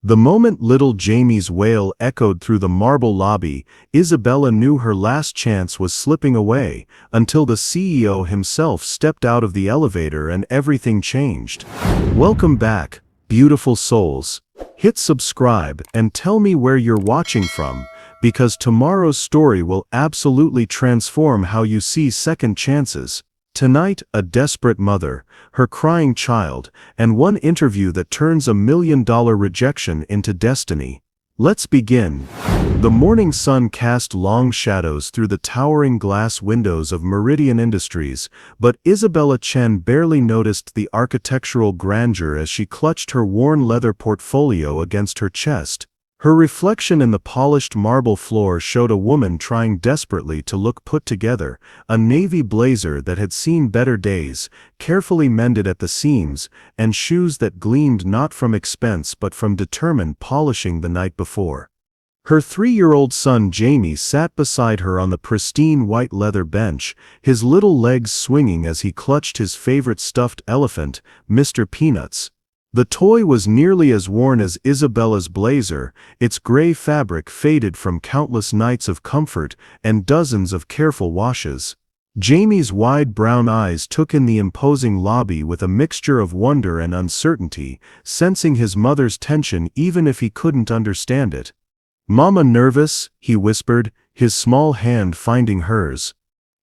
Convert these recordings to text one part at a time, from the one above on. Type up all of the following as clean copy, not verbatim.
The moment little Jamie's wail echoed through the marble lobby, Isabella knew her last chance was slipping away, until the CEO himself stepped out of the elevator and everything changed. Welcome back, beautiful souls. Hit subscribe and tell me where you're watching from, because tomorrow's story will absolutely transform how you see second chances. Tonight, a desperate mother, her crying child, and one interview that turns $1 million rejection into destiny. Let's begin. The morning sun cast long shadows through the towering glass windows of Meridian Industries, but Isabella Chen barely noticed the architectural grandeur as she clutched her worn leather portfolio against her chest. Her reflection in the polished marble floor showed a woman trying desperately to look put together, a navy blazer that had seen better days, carefully mended at the seams, and shoes that gleamed not from expense but from determined polishing the night before. Her 3-year-old son Jamie sat beside her on the pristine white leather bench, his little legs swinging as he clutched his favorite stuffed elephant, Mr. Peanuts. The toy was nearly as worn as Isabella's blazer, its gray fabric faded from countless nights of comfort and dozens of careful washes. Jamie's wide brown eyes took in the imposing lobby with a mixture of wonder and uncertainty, sensing his mother's tension even if he couldn't understand it. "Mama nervous?" he whispered, his small hand finding hers.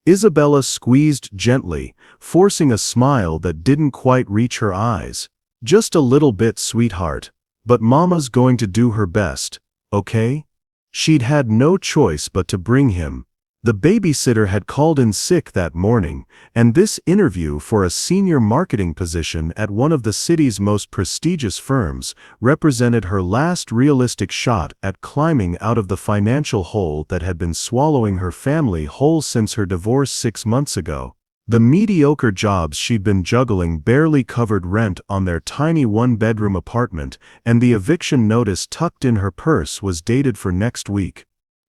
Isabella squeezed gently, forcing a smile that didn't quite reach her eyes. "Just a little bit, sweetheart. But Mama's going to do her best, okay?" She'd had no choice but to bring him. The babysitter had called in sick that morning, and this interview for a senior marketing position at one of the city's most prestigious firms represented her last realistic shot at climbing out of the financial hole that had been swallowing her family whole since her divorce 6 months ago. The mediocre jobs she'd been juggling barely covered rent on their tiny one-bedroom apartment, and the eviction notice tucked in her purse was dated for next week.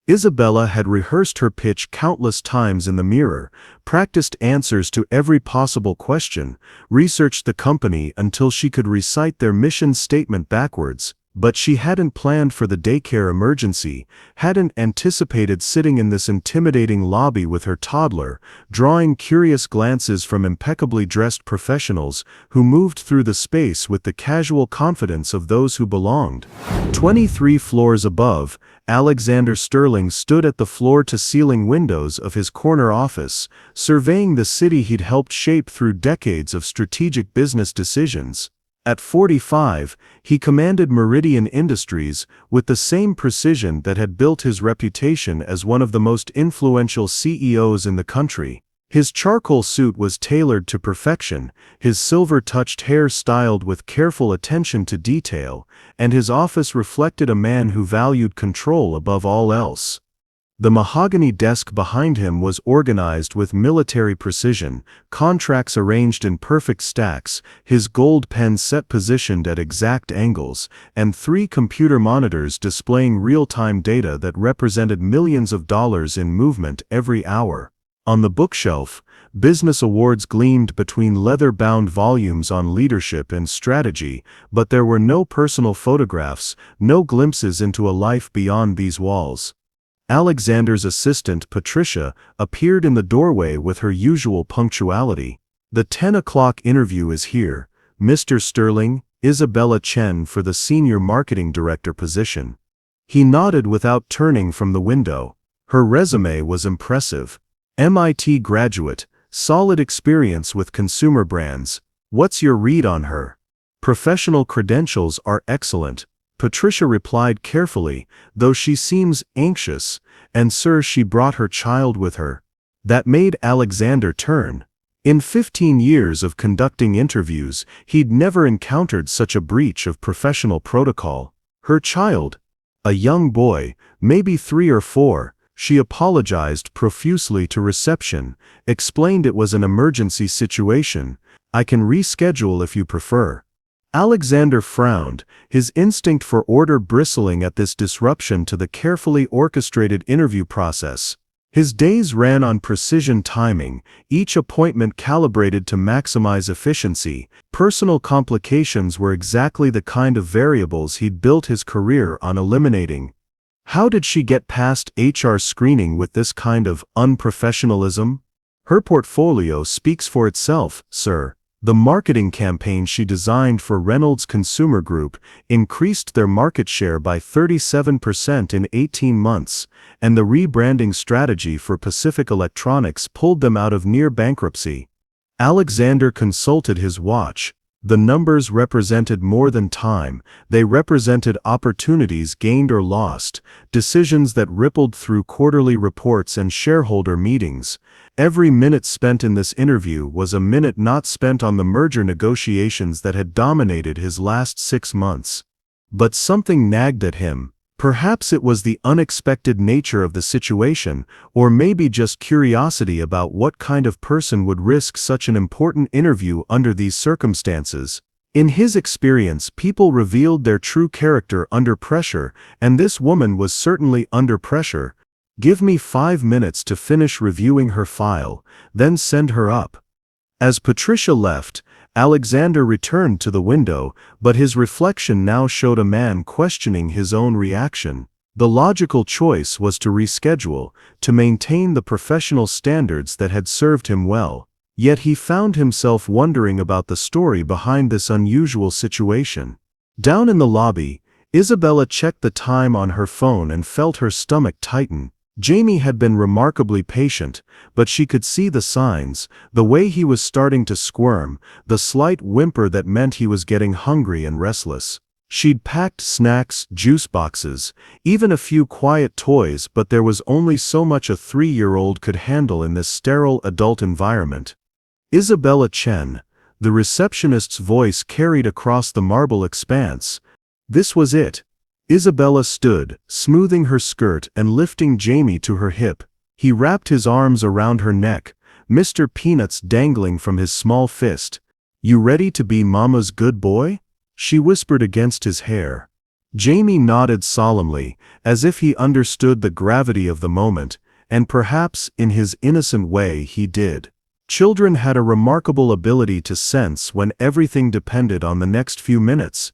Isabella had rehearsed her pitch countless times in the mirror, practiced answers to every possible question, researched the company until she could recite their mission statement backwards. But she hadn't planned for the daycare emergency, hadn't anticipated sitting in this intimidating lobby with her toddler, drawing curious glances from impeccably dressed professionals who moved through the space with the casual confidence of those who belonged. 23 floors above, Alexander Sterling stood at the floor-to-ceiling windows of his corner office, surveying the city he'd helped shape through decades of strategic business decisions. At 45, he commanded Meridian Industries with the same precision that had built his reputation as one of the most influential CEOs in the country. His charcoal suit was tailored to perfection, his silver-touched hair styled with careful attention to detail, and his office reflected a man who valued control above all else. The mahogany desk behind him was organized with military precision, contracts arranged in perfect stacks, his gold pen set positioned at exact angles, and 3 computer monitors displaying real-time data that represented millions of dollars in movement every hour. On the bookshelf, business awards gleamed between leather-bound volumes on leadership and strategy, but there were no personal photographs, no glimpses into a life beyond these walls. Alexander's assistant, Patricia, appeared in the doorway with her usual punctuality. "The 10 o'clock interview is here, Mr. Sterling, Isabella Chen for the senior marketing director position." He nodded without turning from the window. Her resume was impressive. MIT graduate, solid experience with consumer brands. "What's your read on her?" "Professional credentials are excellent," Patricia replied carefully, "though she seems anxious, and sir, she brought her child with her." That made Alexander turn. In 15 years of conducting interviews, he'd never encountered such a breach of professional protocol. Her child? A young boy, maybe 3 or 4, she apologized profusely to reception, explained it was an emergency situation. "I can reschedule if you prefer." Alexander frowned, his instinct for order bristling at this disruption to the carefully orchestrated interview process. His days ran on precision timing, each appointment calibrated to maximize efficiency. Personal complications were exactly the kind of variables he'd built his career on eliminating. How did she get past HR screening with this kind of unprofessionalism? Her portfolio speaks for itself, sir. The marketing campaign she designed for Reynolds Consumer Group increased their market share by 37% in 18 months, and the rebranding strategy for Pacific Electronics pulled them out of near bankruptcy. Alexander consulted his watch. The numbers represented more than time, they represented opportunities gained or lost, decisions that rippled through quarterly reports and shareholder meetings. Every minute spent in this interview was a minute not spent on the merger negotiations that had dominated his last 6 months. But something nagged at him. Perhaps it was the unexpected nature of the situation, or maybe just curiosity about what kind of person would risk such an important interview under these circumstances. In his experience, people revealed their true character under pressure, and this woman was certainly under pressure. Give me 5 minutes to finish reviewing her file, then send her up. As Patricia left, Alexander returned to the window, but his reflection now showed a man questioning his own reaction. The logical choice was to reschedule, to maintain the professional standards that had served him well. Yet he found himself wondering about the story behind this unusual situation. Down in the lobby, Isabella checked the time on her phone and felt her stomach tighten. Jamie had been remarkably patient, but she could see the signs, the way he was starting to squirm, the slight whimper that meant he was getting hungry and restless. She'd packed snacks, juice boxes, even a few quiet toys, but there was only so much a 3-year-old could handle in this sterile adult environment. Isabella Chen, the receptionist's voice carried across the marble expanse. This was it. Isabella stood, smoothing her skirt and lifting Jamie to her hip. He wrapped his arms around her neck, Mr. Peanuts dangling from his small fist. "You ready to be Mama's good boy?" she whispered against his hair. Jamie nodded solemnly, as if he understood the gravity of the moment, and perhaps, in his innocent way, he did. Children had a remarkable ability to sense when everything depended on the next few minutes.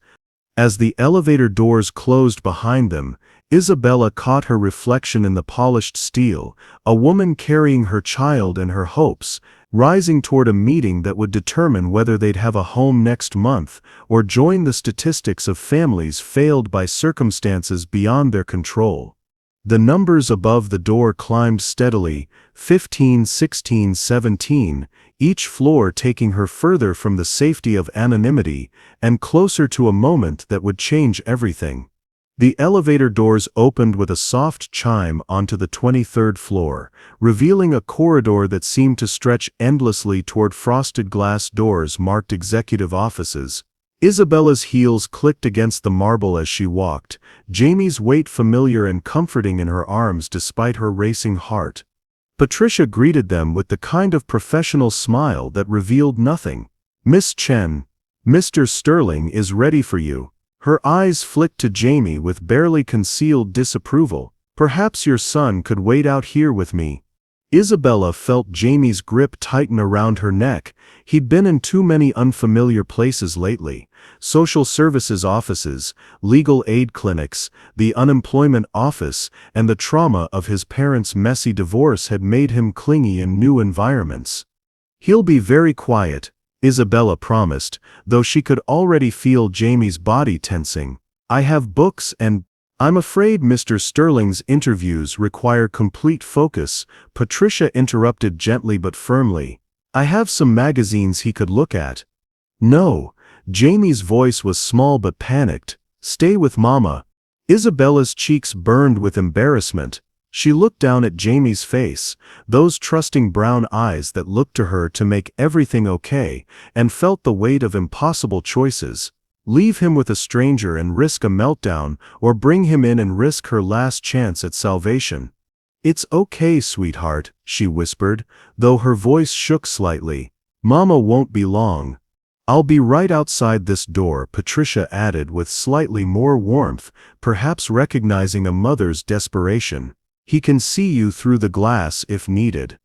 As the elevator doors closed behind them, Isabella caught her reflection in the polished steel, a woman carrying her child and her hopes, rising toward a meeting that would determine whether they'd have a home next month or join the statistics of families failed by circumstances beyond their control. The numbers above the door climbed steadily, 15, 16, 17, each floor taking her further from the safety of anonymity and closer to a moment that would change everything. The elevator doors opened with a soft chime onto the 23rd floor, revealing a corridor that seemed to stretch endlessly toward frosted glass doors marked executive offices. Isabella's heels clicked against the marble as she walked, Jamie's weight familiar and comforting in her arms despite her racing heart. Patricia greeted them with the kind of professional smile that revealed nothing. "Miss Chen, Mr. Sterling is ready for you." Her eyes flicked to Jamie with barely concealed disapproval. "Perhaps your son could wait out here with me." Isabella felt Jamie's grip tighten around her neck. He'd been in too many unfamiliar places lately. Social services offices, legal aid clinics, the unemployment office, and the trauma of his parents' messy divorce had made him clingy in new environments. "He'll be very quiet," Isabella promised, though she could already feel Jamie's body tensing. "I have books and—" "I'm afraid Mr. Sterling's interviews require complete focus," Patricia interrupted gently but firmly. "I have some magazines he could look at." "No." Jamie's voice was small but panicked. "Stay with Mama." Isabella's cheeks burned with embarrassment. She looked down at Jamie's face, those trusting brown eyes that looked to her to make everything okay, and felt the weight of impossible choices. Leave him with a stranger and risk a meltdown, or bring him in and risk her last chance at salvation. "It's okay, sweetheart," she whispered, though her voice shook slightly. "Mama won't be long." "I'll be right outside this door," Patricia added with slightly more warmth, perhaps recognizing a mother's desperation. He can see you through the glass if needed.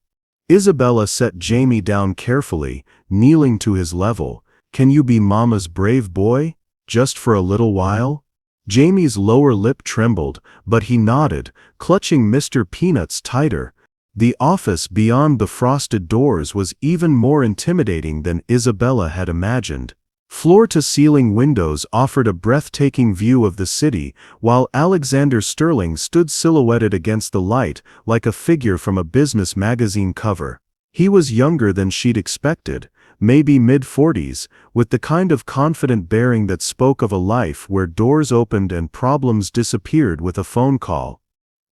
Isabella set Jamie down carefully, kneeling to his level. Can you be Mama's brave boy? Just for a little while? Jamie's lower lip trembled, but he nodded, clutching Mr. Peanuts tighter. The office beyond the frosted doors was even more intimidating than Isabella had imagined. Floor-to-ceiling windows offered a breathtaking view of the city, while Alexander Sterling stood silhouetted against the light like a figure from a business magazine cover. He was younger than she'd expected, maybe mid-40s, with the kind of confident bearing that spoke of a life where doors opened and problems disappeared with a phone call.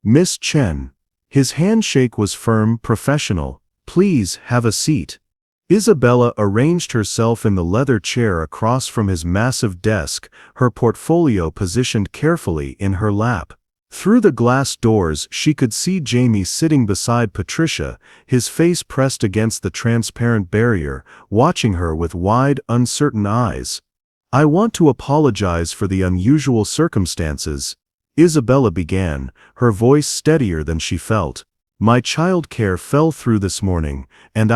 Miss Chen. His handshake was firm, professional. Please have a seat. Isabella arranged herself in the leather chair across from his massive desk, her portfolio positioned carefully in her lap. Through the glass doors she could see Jamie sitting beside Patricia, his face pressed against the transparent barrier, watching her with wide, uncertain eyes. I want to apologize for the unusual circumstances, Isabella began, her voice steadier than she felt. My childcare fell through this morning, and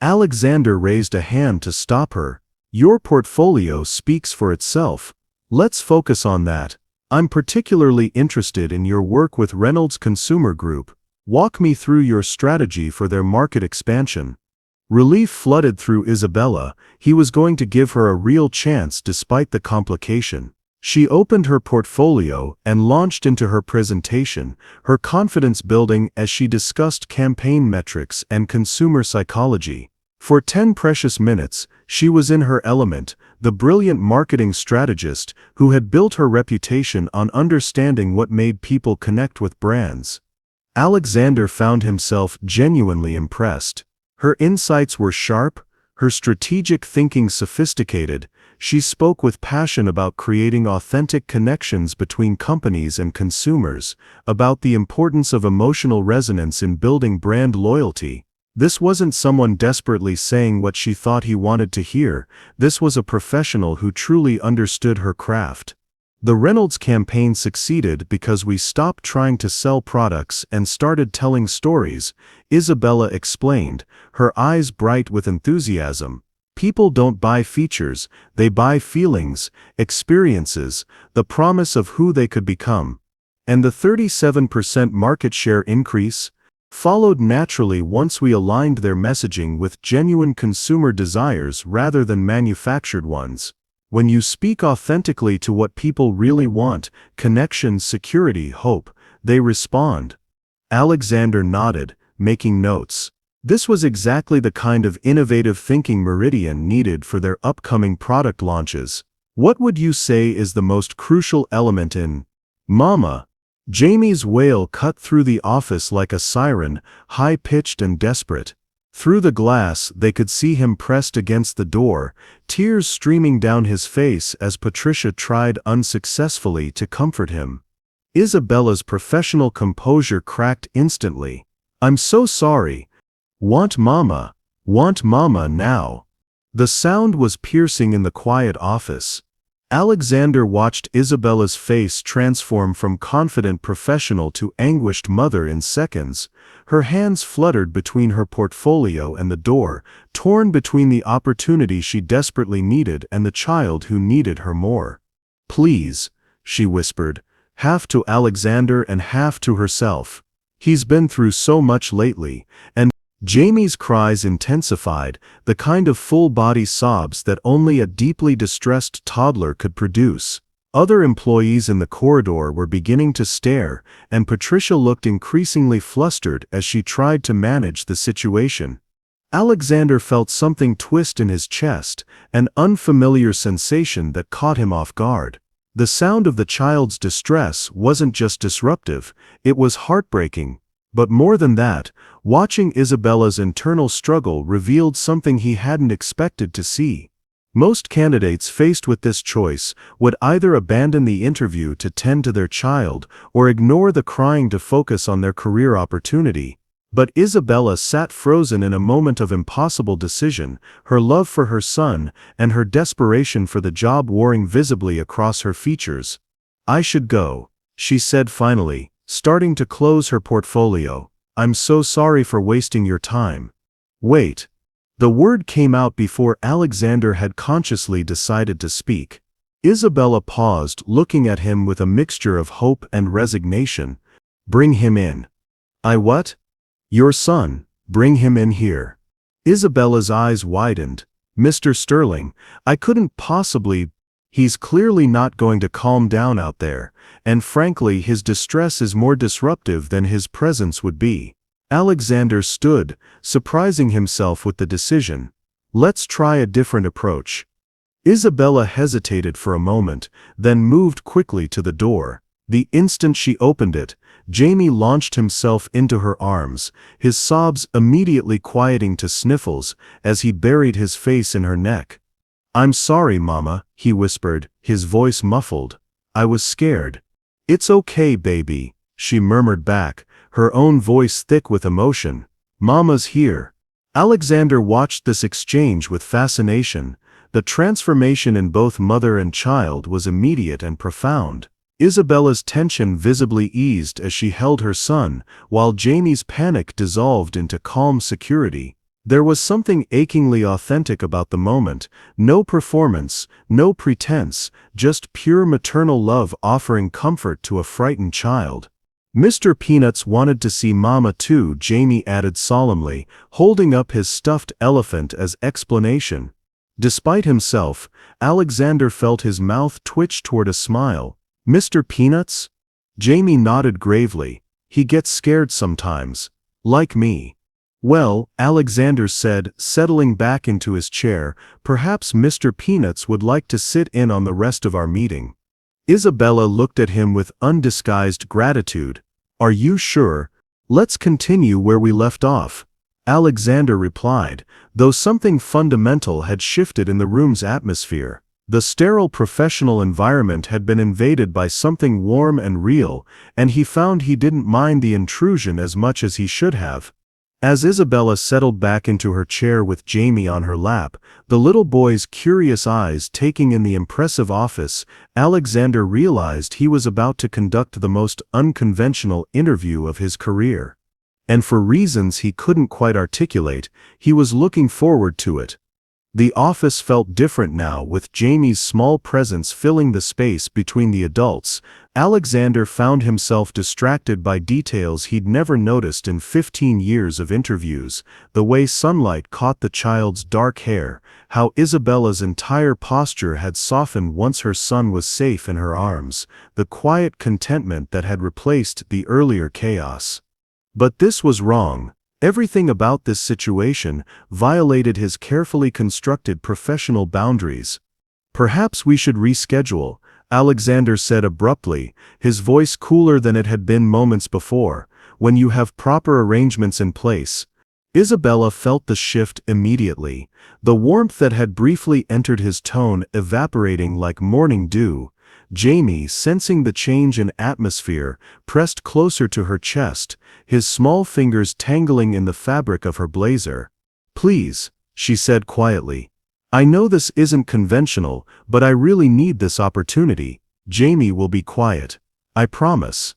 Alexander raised a hand to stop her. Your portfolio speaks for itself. Let's focus on that. I'm particularly interested in your work with Reynolds Consumer Group. Walk me through your strategy for their market expansion. Relief flooded through Isabella. He was going to give her a real chance despite the complication. She opened her portfolio and launched into her presentation, her confidence building as she discussed campaign metrics and consumer psychology. For 10 precious minutes, she was in her element, the brilliant marketing strategist who had built her reputation on understanding what made people connect with brands. Alexander found himself genuinely impressed. Her insights were sharp, her strategic thinking sophisticated. She spoke with passion about creating authentic connections between companies and consumers, about the importance of emotional resonance in building brand loyalty. This wasn't someone desperately saying what she thought he wanted to hear. This was a professional who truly understood her craft. The Reynolds campaign succeeded because we stopped trying to sell products and started telling stories, Isabella explained, her eyes bright with enthusiasm. People don't buy features, they buy feelings, experiences, the promise of who they could become. And the 37% market share increase followed naturally once we aligned their messaging with genuine consumer desires rather than manufactured ones. When you speak authentically to what people really want, connection, security, hope, they respond. Alexander nodded, making notes. This was exactly the kind of innovative thinking Meridian needed for their upcoming product launches. What would you say is the most crucial element in Mama? Jamie's wail cut through the office like a siren, high-pitched and desperate. Through the glass they could see him pressed against the door, tears streaming down his face as Patricia tried unsuccessfully to comfort him. Isabella's professional composure cracked instantly. I'm so sorry. Want Mama now. The sound was piercing in the quiet office. Alexander watched Isabella's face transform from confident professional to anguished mother in seconds. Her hands fluttered between her portfolio and the door, torn between the opportunity she desperately needed and the child who needed her more. Please, she whispered, half to Alexander and half to herself. He's been through so much lately, and Jamie's cries intensified, the kind of full-body sobs that only a deeply distressed toddler could produce. Other employees in the corridor were beginning to stare, and Patricia looked increasingly flustered as she tried to manage the situation. Alexander felt something twist in his chest, an unfamiliar sensation that caught him off guard. The sound of the child's distress wasn't just disruptive, it was heartbreaking. But more than that, watching Isabella's internal struggle revealed something he hadn't expected to see. Most candidates faced with this choice would either abandon the interview to tend to their child or ignore the crying to focus on their career opportunity. But Isabella sat frozen in a moment of impossible decision, her love for her son and her desperation for the job warring visibly across her features. I should go, she said finally, starting to close her portfolio. "I'm so sorry for wasting your time." "Wait." The word came out before Alexander had consciously decided to speak. Isabella paused, looking at him with a mixture of hope and resignation. "Bring him in." "I what?" "Your son. Bring him in here." Isabella's eyes widened. "Mr. Sterling, I couldn't possibly. He's clearly not going to calm down out there, and frankly his distress is more disruptive than his presence would be." Alexander stood, surprising himself with the decision. "Let's try a different approach." Isabella hesitated for a moment, then moved quickly to the door. The instant she opened it, Jamie launched himself into her arms, his sobs immediately quieting to sniffles as he buried his face in her neck. "I'm sorry, Mama," he whispered, his voice muffled. "I was scared." "It's okay, baby," she murmured back, her own voice thick with emotion. "Mama's here." Alexander watched this exchange with fascination. The transformation in both mother and child was immediate and profound. Isabella's tension visibly eased as she held her son, while Jamie's panic dissolved into calm security. There was something achingly authentic about the moment, no performance, no pretense, just pure maternal love offering comfort to a frightened child. "Mr. Peanuts wanted to see Mama too," Jamie added solemnly, holding up his stuffed elephant as explanation. Despite himself, Alexander felt his mouth twitch toward a smile. "Mr. Peanuts?" Jamie nodded gravely. "He gets scared sometimes. Like me." "Well," Alexander said, settling back into his chair, "perhaps Mr. Peanuts would like to sit in on the rest of our meeting." Isabella looked at him with undisguised gratitude. "Are you sure? Let's continue where we left off." Alexander replied, though something fundamental had shifted in the room's atmosphere. The sterile professional environment had been invaded by something warm and real, and he found he didn't mind the intrusion as much as he should have. As Isabella settled back into her chair with Jamie on her lap, the little boy's curious eyes taking in the impressive office, Alexander realized he was about to conduct the most unconventional interview of his career. And for reasons he couldn't quite articulate, he was looking forward to it. The office felt different now, with Jamie's small presence filling the space between the adults. Alexander found himself distracted by details he'd never noticed in 15 years of interviews: the way sunlight caught the child's dark hair, how Isabella's entire posture had softened once her son was safe in her arms, the quiet contentment that had replaced the earlier chaos. But this was wrong. Everything about this situation violated his carefully constructed professional boundaries. "Perhaps we should reschedule," Alexander said abruptly, his voice cooler than it had been moments before. "When you have proper arrangements in place." Isabella felt the shift immediately, the warmth that had briefly entered his tone evaporating like morning dew. Jamie, sensing the change in atmosphere, pressed closer to her chest, his small fingers tangling in the fabric of her blazer. "Please," she said quietly. "I know this isn't conventional, but I really need this opportunity." "Jamie will be quiet. I promise."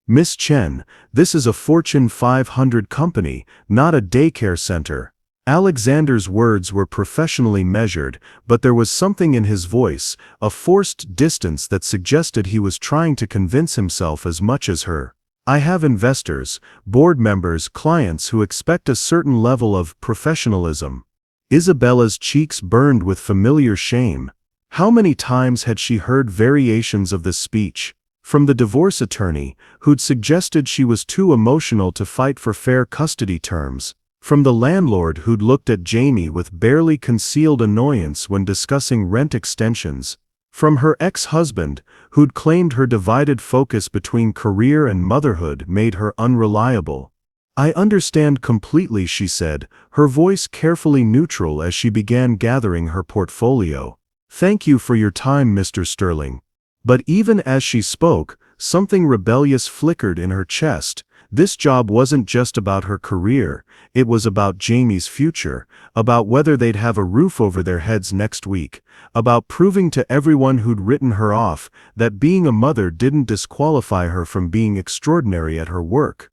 "Miss Chen, this is a Fortune 500 company, not a daycare center." Alexander's words were professionally measured, but there was something in his voice, a forced distance that suggested he was trying to convince himself as much as her. "I have investors, board members, clients who expect a certain level of professionalism." Isabella's cheeks burned with familiar shame. How many times had she heard variations of this speech? From the divorce attorney, who'd suggested she was too emotional to fight for fair custody terms. From the landlord who'd looked at Jamie with barely concealed annoyance when discussing rent extensions. From her ex-husband, who'd claimed her divided focus between career and motherhood made her unreliable. "I understand completely," she said, her voice carefully neutral as she began gathering her portfolio. "Thank you for your time, Mr. Sterling." But even as she spoke, something rebellious flickered in her chest. This job wasn't just about her career, it was about Jamie's future, about whether they'd have a roof over their heads next week, about proving to everyone who'd written her off that being a mother didn't disqualify her from being extraordinary at her work.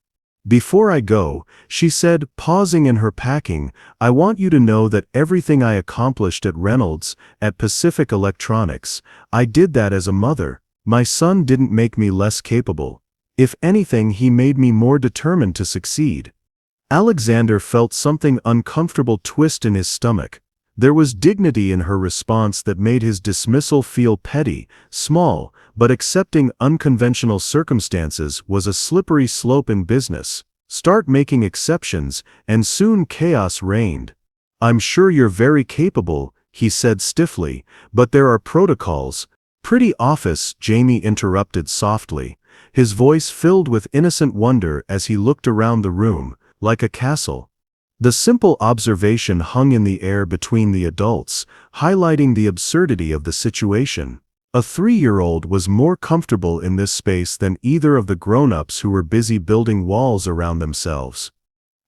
"Before I go," she said, pausing in her packing, "I want you to know that everything I accomplished at Reynolds, at Pacific Electronics, I did that as a mother. My son didn't make me less capable. If anything, he made me more determined to succeed." Alexander felt something uncomfortable twist in his stomach. There was dignity in her response that made his dismissal feel petty, small, but accepting unconventional circumstances was a slippery slope in business. Start making exceptions, and soon chaos reigned. "I'm sure you're very capable," he said stiffly, "but there are protocols." "Pretty office," Jamie interrupted softly, his voice filled with innocent wonder as he looked around the room, like a castle. The simple observation hung in the air between the adults, highlighting the absurdity of the situation. A 3-year-old was more comfortable in this space than either of the grown-ups who were busy building walls around themselves.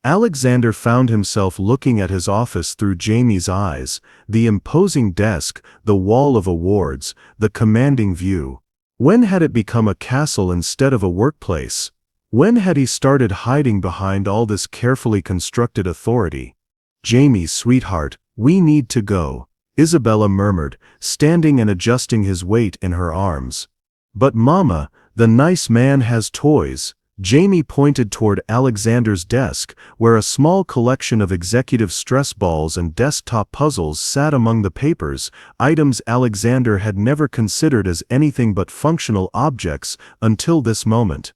Alexander found himself looking at his office through Jamie's eyes, the imposing desk, the wall of awards, the commanding view. When had it become a castle instead of a workplace? When had he started hiding behind all this carefully constructed authority? "Jamie, sweetheart, we need to go," Isabella murmured, standing and adjusting his weight in her arms. "But Mama, the nice man has toys." Jamie pointed toward Alexander's desk, where a small collection of executive stress balls and desktop puzzles sat among the papers, items Alexander had never considered as anything but functional objects until this moment.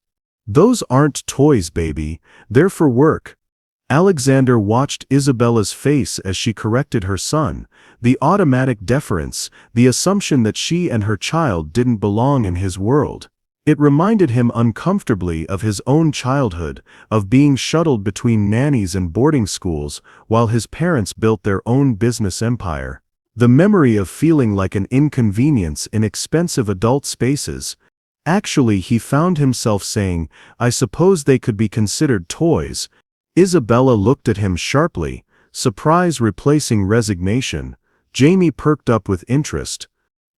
"Those aren't toys, baby. They're for work." Alexander watched Isabella's face as she corrected her son, the automatic deference, the assumption that she and her child didn't belong in his world. It reminded him uncomfortably of his own childhood, of being shuttled between nannies and boarding schools while his parents built their own business empire. The memory of feeling like an inconvenience in expensive adult spaces. Actually, he found himself saying, "I suppose they could be considered toys." Isabella looked at him sharply, surprise replacing resignation. Jamie perked up with interest.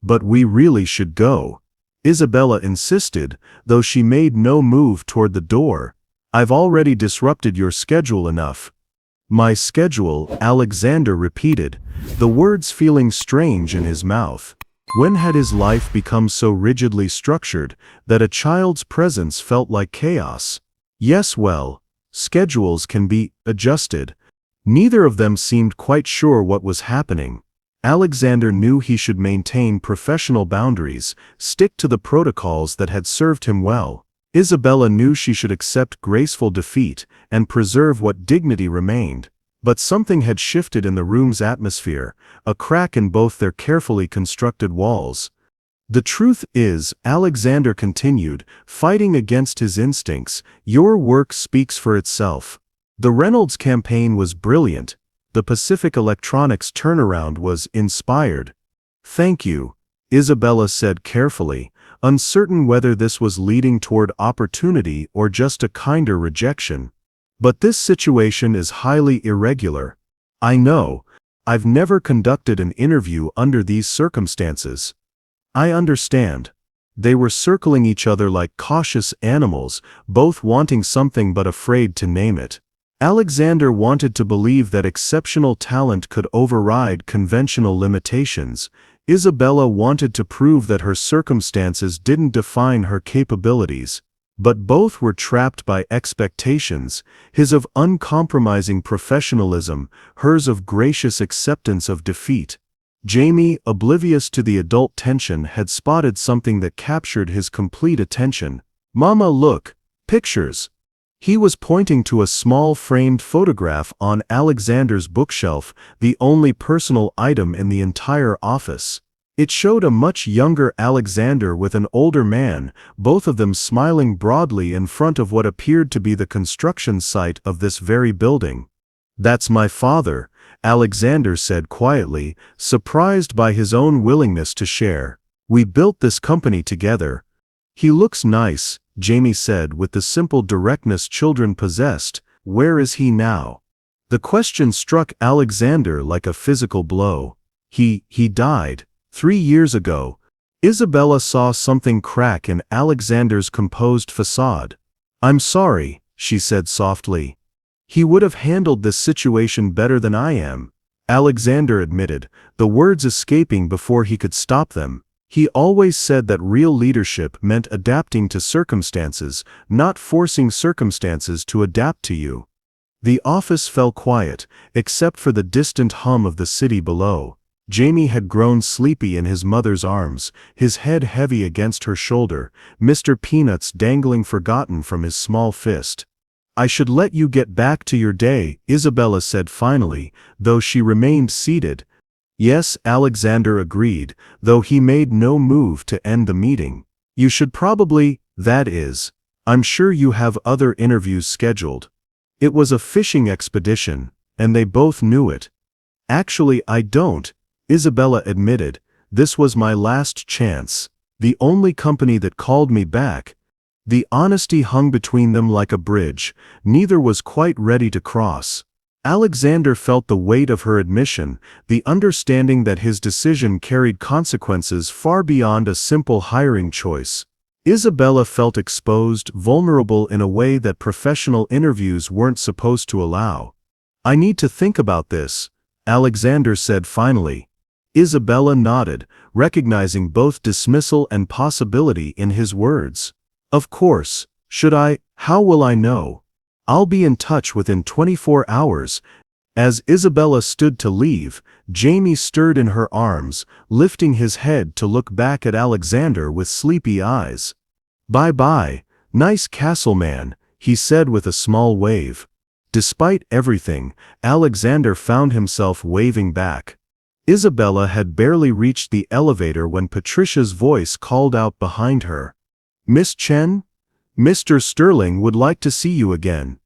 "But we really should go," Isabella insisted, though she made no move toward the door. "I've already disrupted your schedule enough." "My schedule," Alexander repeated, the words feeling strange in his mouth. When had his life become so rigidly structured that a child's presence felt like chaos? Yes, well, schedules can be adjusted. Neither of them seemed quite sure what was happening. Alexander knew he should maintain professional boundaries, stick to the protocols that had served him well. Isabella knew she should accept graceful defeat and preserve what dignity remained. But something had shifted in the room's atmosphere, a crack in both their carefully constructed walls. "The truth is," Alexander continued, fighting against his instincts, "your work speaks for itself. The Reynolds campaign was brilliant. The Pacific Electronics turnaround was inspired." "Thank you," Isabella said carefully, uncertain whether this was leading toward opportunity or just a kinder rejection. "But this situation is highly irregular. I know. I've never conducted an interview under these circumstances." "I understand." They were circling each other like cautious animals, both wanting something but afraid to name it. Alexander wanted to believe that exceptional talent could override conventional limitations. Isabella wanted to prove that her circumstances didn't define her capabilities. But both were trapped by expectations, his of uncompromising professionalism, hers of gracious acceptance of defeat. Jamie, oblivious to the adult tension, had spotted something that captured his complete attention. "Mama, look, pictures." He was pointing to a small framed photograph on Alexander's bookshelf, the only personal item in the entire office. It showed a much younger Alexander with an older man, both of them smiling broadly in front of what appeared to be the construction site of this very building. "That's my father," Alexander said quietly, surprised by his own willingness to share. "We built this company together." "He looks nice," Jamie said with the simple directness children possessed. Where is he now? The question struck Alexander like a physical blow. He died 3 years ago. Isabella saw something crack in Alexander's composed facade. I'm sorry, she said softly. He would have handled this situation better than I am, Alexander admitted, the words escaping before he could stop them. He always said that real leadership meant adapting to circumstances, not forcing circumstances to adapt to you. The office fell quiet, except for the distant hum of the city below. Jamie had grown sleepy in his mother's arms, his head heavy against her shoulder, Mr. Peanuts dangling forgotten from his small fist. I should let you get back to your day, Isabella said finally, though she remained seated. Yes, Alexander agreed, though he made no move to end the meeting. You should probably, that is. I'm sure you have other interviews scheduled. It was a fishing expedition, and they both knew it. Actually, I don't, Isabella admitted. This was my last chance. The only company that called me back. The honesty hung between them like a bridge. Neither was quite ready to cross. Alexander felt the weight of her admission, the understanding that his decision carried consequences far beyond a simple hiring choice. Isabella felt exposed, vulnerable in a way that professional interviews weren't supposed to allow. I need to think about this, Alexander said finally. Isabella nodded, recognizing both dismissal and possibility in his words. Of course, should I? How will I know? I'll be in touch within 24 hours. As Isabella stood to leave, Jamie stirred in her arms, lifting his head to look back at Alexander with sleepy eyes. Bye-bye, nice castle man, he said with a small wave. Despite everything, Alexander found himself waving back. Isabella had barely reached the elevator when Patricia's voice called out behind her. Miss Chen? Mr. Sterling would like to see you again.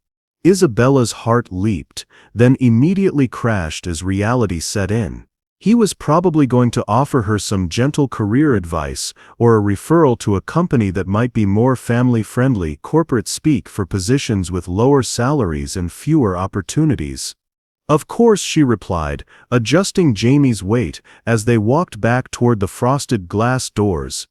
Isabella's heart leaped, then immediately crashed as reality set in. He was probably going to offer her some gentle career advice or a referral to a company that might be more family-friendly, corporate speak for positions with lower salaries and fewer opportunities. Of course, she replied, adjusting Jamie's weight as they walked back toward the frosted glass doors.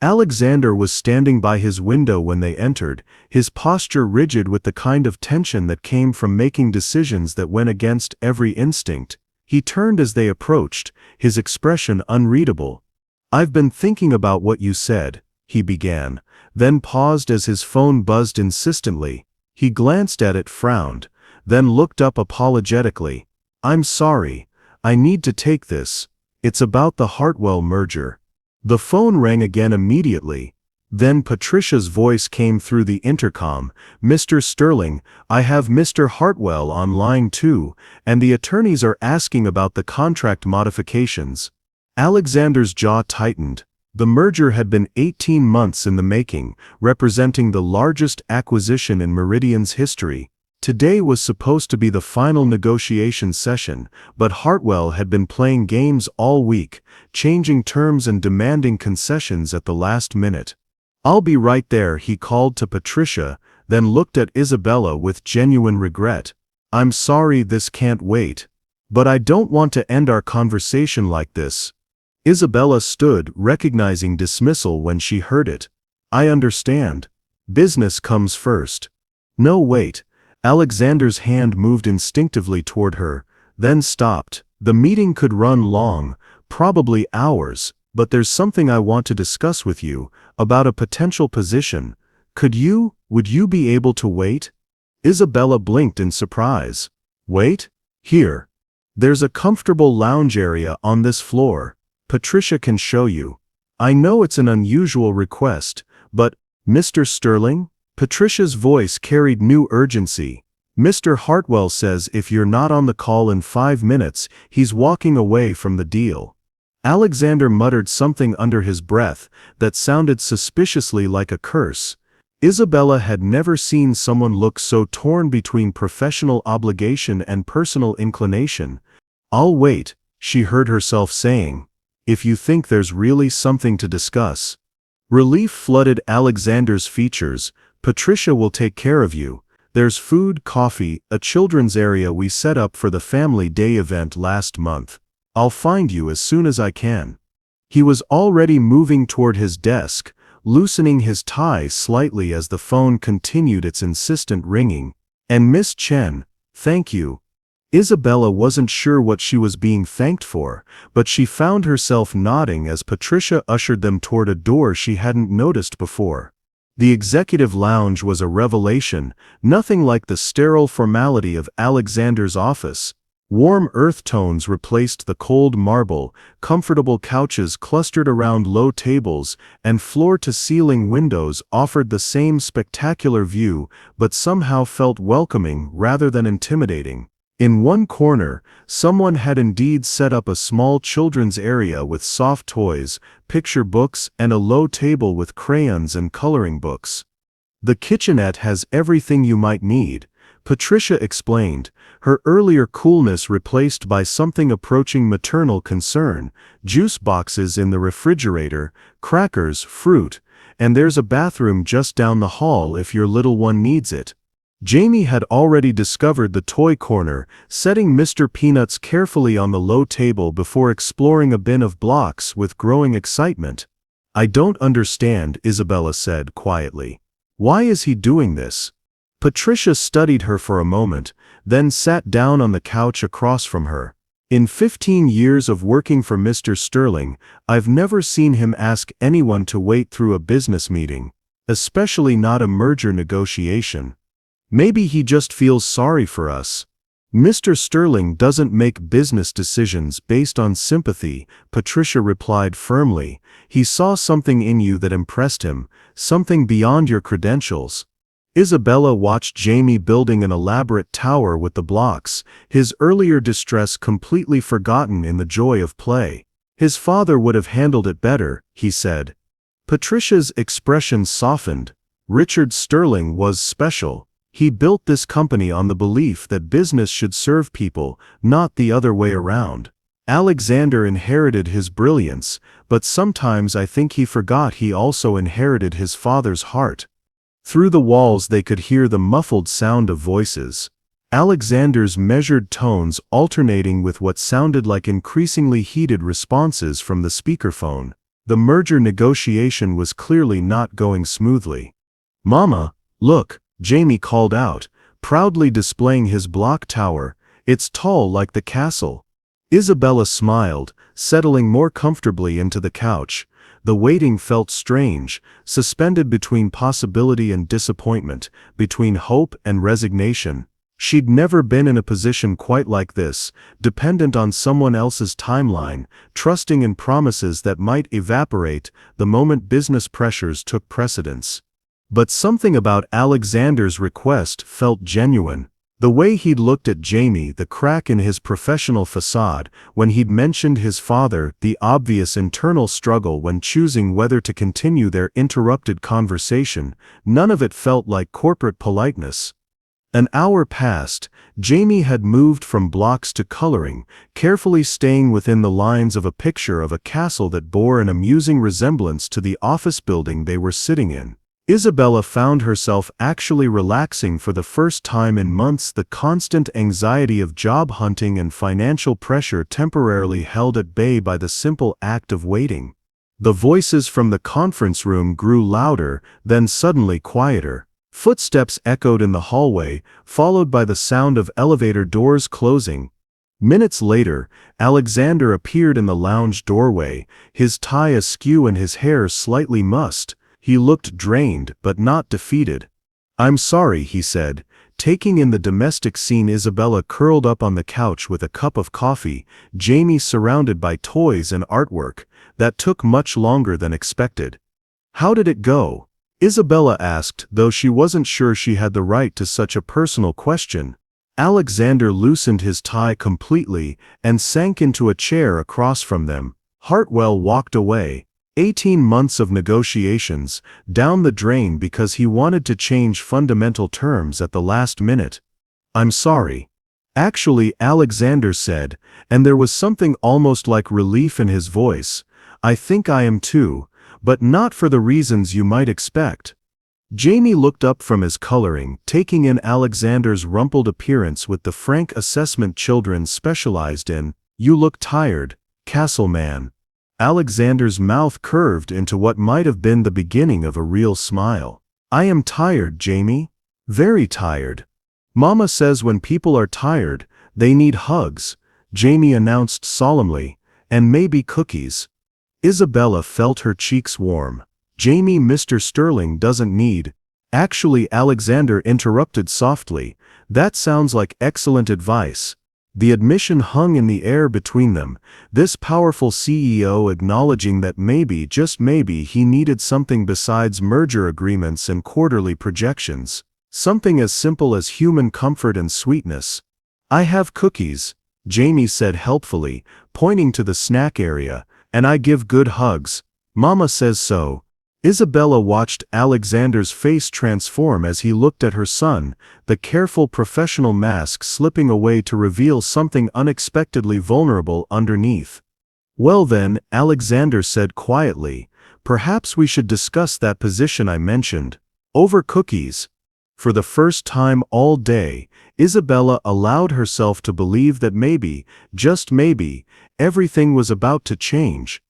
Alexander was standing by his window when they entered, his posture rigid with the kind of tension that came from making decisions that went against every instinct. He turned as they approached, his expression unreadable. I've been thinking about what you said, he began, then paused as his phone buzzed insistently. He glanced at it, frowned, then looked up apologetically. I'm sorry, I need to take this. It's about the Hartwell merger. The phone rang again immediately. Then Patricia's voice came through the intercom. Mr. Sterling, I have Mr. Hartwell on line 2, and the attorneys are asking about the contract modifications. Alexander's jaw tightened. The merger had been 18 months in the making, representing the largest acquisition in Meridian's history. Today was supposed to be the final negotiation session, but Hartwell had been playing games all week, changing terms and demanding concessions at the last minute. I'll be right there, he called to Patricia, then looked at Isabella with genuine regret. I'm sorry this can't wait. But I don't want to end our conversation like this. Isabella stood, recognizing dismissal when she heard it. I understand. Business comes first. No, wait. Alexander's hand moved instinctively toward her, then stopped. The meeting could run long, probably hours, but there's something I want to discuss with you, about a potential position. Would you be able to wait? Isabella blinked in surprise. Wait? Here. There's a comfortable lounge area on this floor. Patricia can show you. I know it's an unusual request, but, Mr. Sterling? Patricia's voice carried new urgency. Mr. Hartwell says if you're not on the call in 5 minutes, he's walking away from the deal. Alexander muttered something under his breath that sounded suspiciously like a curse. Isabella had never seen someone look so torn between professional obligation and personal inclination. I'll wait, she heard herself saying. If you think there's really something to discuss. Relief flooded Alexander's features. Patricia will take care of you. There's food, coffee, a children's area we set up for the family day event last month. I'll find you as soon as I can. He was already moving toward his desk, loosening his tie slightly as the phone continued its insistent ringing. And Miss Chen, thank you. Isabella wasn't sure what she was being thanked for, but she found herself nodding as Patricia ushered them toward a door she hadn't noticed before. The executive lounge was a revelation, nothing like the sterile formality of Alexander's office. Warm earth tones replaced the cold marble, comfortable couches clustered around low tables, and floor-to-ceiling windows offered the same spectacular view, but somehow felt welcoming rather than intimidating. In one corner, someone had indeed set up a small children's area with soft toys, picture books, and a low table with crayons and coloring books. The kitchenette has everything you might need, Patricia explained, her earlier coolness replaced by something approaching maternal concern. Juice boxes in the refrigerator, crackers, fruit, and there's a bathroom just down the hall if your little one needs it. Jamie had already discovered the toy corner, setting Mr. Peanuts carefully on the low table before exploring a bin of blocks with growing excitement. I don't understand, Isabella said quietly. Why is he doing this? Patricia studied her for a moment, then sat down on the couch across from her. In 15 years of working for Mr. Sterling, I've never seen him ask anyone to wait through a business meeting, especially not a merger negotiation. Maybe he just feels sorry for us. Mr. Sterling doesn't make business decisions based on sympathy, Patricia replied firmly. He saw something in you that impressed him, something beyond your credentials. Isabella watched Jamie building an elaborate tower with the blocks, his earlier distress completely forgotten in the joy of play. His father would have handled it better, he said. Patricia's expression softened. Richard Sterling was special. He built this company on the belief that business should serve people, not the other way around. Alexander inherited his brilliance, but sometimes I think he forgot he also inherited his father's heart. Through the walls they could hear the muffled sound of voices. Alexander's measured tones alternating with what sounded like increasingly heated responses from the speakerphone. The merger negotiation was clearly not going smoothly. "Mama, look," Jamie called out, proudly displaying his block tower. "It's tall like the castle." Isabella smiled, settling more comfortably into the couch. The waiting felt strange, suspended between possibility and disappointment, between hope and resignation. She'd never been in a position quite like this, dependent on someone else's timeline, trusting in promises that might evaporate the moment business pressures took precedence. But something about Alexander's request felt genuine. The way he'd looked at Jamie, the crack in his professional facade, when he'd mentioned his father, the obvious internal struggle when choosing whether to continue their interrupted conversation, none of it felt like corporate politeness. An hour passed. Jamie had moved from blocks to coloring, carefully staying within the lines of a picture of a castle that bore an amusing resemblance to the office building they were sitting in. Isabella found herself actually relaxing for the first time in months. The constant anxiety of job hunting and financial pressure temporarily held at bay by the simple act of waiting. The voices from the conference room grew louder, then suddenly quieter. Footsteps echoed in the hallway, followed by the sound of elevator doors closing. Minutes later, Alexander appeared in the lounge doorway, his tie askew and his hair slightly mussed. He looked drained, but not defeated. "I'm sorry," he said, taking in the domestic scene. Isabella curled up on the couch with a cup of coffee, Jamie surrounded by toys and artwork. That took much longer than expected. "How did it go?" Isabella asked, though she wasn't sure she had the right to such a personal question. Alexander loosened his tie completely and sank into a chair across from them. Hartwell walked away. 18 months of negotiations, down the drain because he wanted to change fundamental terms at the last minute. "I'm sorry." "Actually," Alexander said, and there was something almost like relief in his voice, "I think I am too. but not for the reasons you might expect. Jamie looked up from his coloring, taking in Alexander's rumpled appearance with the frank assessment children specialized in. "You look tired, Castleman." Alexander's mouth curved into what might have been the beginning of a real smile. "I am tired, Jamie. Very tired. Mama says when people are tired, they need hugs," Jamie announced solemnly, "and maybe cookies." Isabella felt her cheeks warm. "Jamie, Mr. Sterling doesn't need—" "Actually," Alexander interrupted softly, "that sounds like excellent advice." The admission hung in the air between them, this powerful CEO acknowledging that maybe, just maybe, he needed something besides merger agreements and quarterly projections. Something as simple as human comfort and sweetness. "I have cookies," Jamie said helpfully, pointing to the snack area, "and I give good hugs. Mama says so." Isabella watched Alexander's face transform as he looked at her son, the careful professional mask slipping away to reveal something unexpectedly vulnerable underneath. "Well then," Alexander said quietly, "perhaps we should discuss that position I mentioned. Over cookies." For the first time all day, Isabella allowed herself to believe that maybe, just maybe, everything was about to change.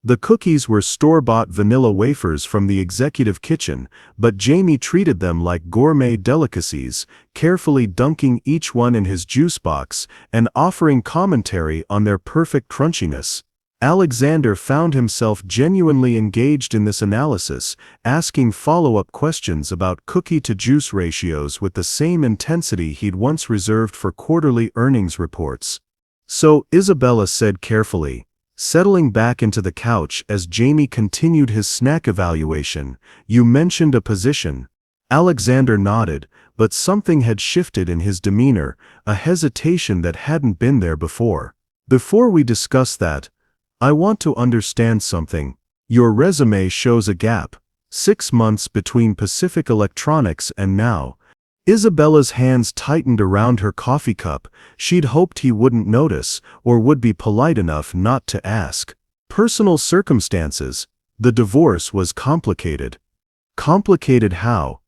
The cookies were store-bought vanilla wafers from the executive kitchen, but Jamie treated them like gourmet delicacies, carefully dunking each one in his juice box and offering commentary on their perfect crunchiness. Alexander found himself genuinely engaged in this analysis, asking follow-up questions about cookie-to-juice ratios with the same intensity he'd once reserved for quarterly earnings reports. "So," Isabella said carefully, settling back into the couch as Jamie continued his snack evaluation, "you mentioned a position." Alexander nodded, but something had shifted in his demeanor, a hesitation that hadn't been there before. "Before we discuss that, I want to understand something. Your resume shows a gap. 6 months between Pacific Electronics and now." Isabella's hands tightened around her coffee cup. She'd hoped he wouldn't notice, or would be polite enough not to ask. "Personal circumstances. The divorce was complicated." "Complicated how?"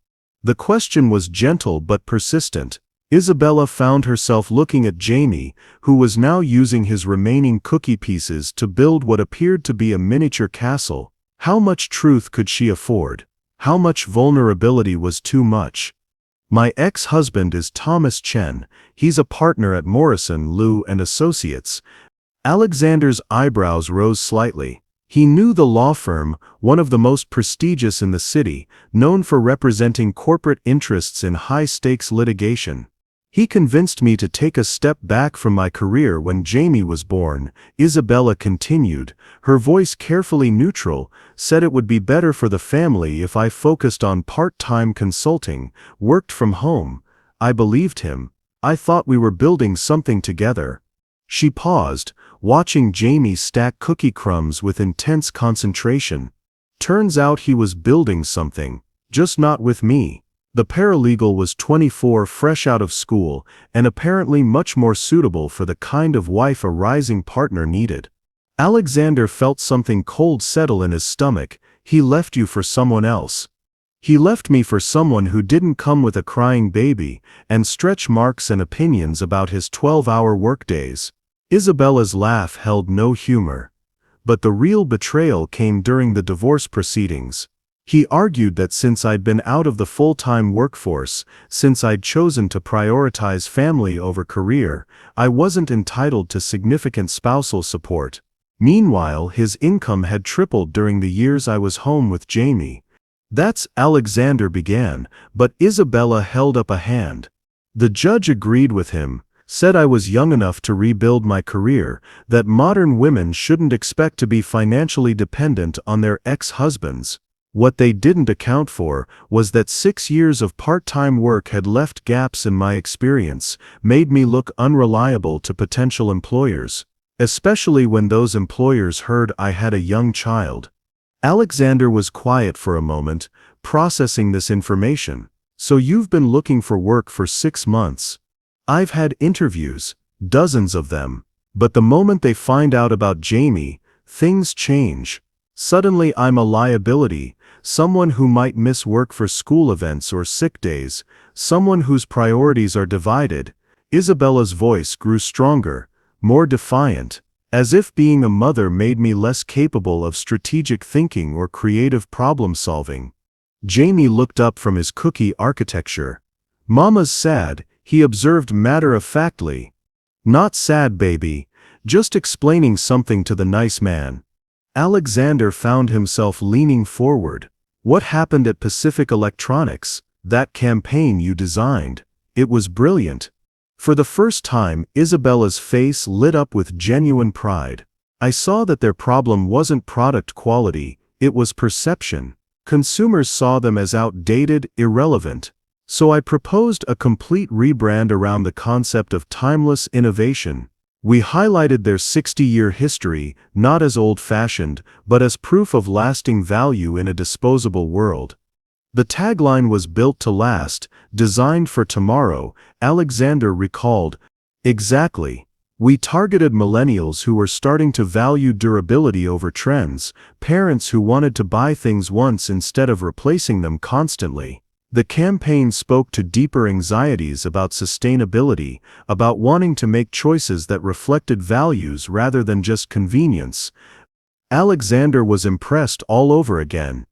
The question was gentle but persistent. Isabella found herself looking at Jamie, who was now using his remaining cookie pieces to build what appeared to be a miniature castle. How much truth could she afford? How much vulnerability was too much? "My ex-husband is Thomas Chen. He's a partner at Morrison, Lew and Associates." Alexander's eyebrows rose slightly. He knew the law firm, one of the most prestigious in the city, known for representing corporate interests in high-stakes litigation. "He convinced me to take a step back from my career when Jamie was born," Isabella continued, her voice carefully neutral, "said it would be better for the family if I focused on part-time consulting, worked from home." I believed him. I thought we were building something together. She paused, watching Jamie stack cookie crumbs with intense concentration. "Turns out he was building something, just not with me." The paralegal was 24, fresh out of school, and apparently much more suitable for the kind of wife a rising partner needed. Alexander felt something cold settle in his stomach. "He left you for someone else." "He left me for someone who didn't come with a crying baby," and stretch marks and opinions about his 12-hour workdays. Isabella's laugh held no humor. But the real betrayal came during the divorce proceedings. He argued that since I'd been out of the full-time workforce, since I'd chosen to prioritize family over career, I wasn't entitled to significant spousal support. Meanwhile, his income had tripled during the years I was home with Jamie. "That's," Alexander began, but Isabella held up a hand. "The judge agreed with him, said I was young enough to rebuild my career, that modern women shouldn't expect to be financially dependent on their ex-husbands. What they didn't account for was that 6 years of part-time work had left gaps in my experience, made me look unreliable to potential employers, especially when those employers heard I had a young child." Alexander was quiet for a moment, processing this information. "So you've been looking for work for 6 months. I've had interviews, dozens of them. But the moment they find out about Jamie, things change." Suddenly I'm a liability, someone who might miss work for school events or sick days, someone whose priorities are divided. Isabella's voice grew stronger, more defiant, as if being a mother made me less capable of strategic thinking or creative problem-solving. Jamie looked up from his cookie architecture. "Mama's sad," he observed matter-of-factly. "Not sad, baby. Just explaining something to the nice man." Alexander found himself leaning forward. "What happened at Pacific Electronics? That campaign you designed. It was brilliant." For the first time, Isabella's face lit up with genuine pride. "I saw that their problem wasn't product quality, it was perception. Consumers saw them as outdated, irrelevant. So I proposed a complete rebrand around the concept of timeless innovation. We highlighted their 60-year history, not as old-fashioned, but as proof of lasting value in a disposable world. The tagline was built to last, designed for tomorrow," Alexander recalled. "Exactly. We targeted millennials who were starting to value durability over trends, parents who wanted to buy things once instead of replacing them constantly." The campaign spoke to deeper anxieties about sustainability, about wanting to make choices that reflected values rather than just convenience. Alexander was impressed all over again.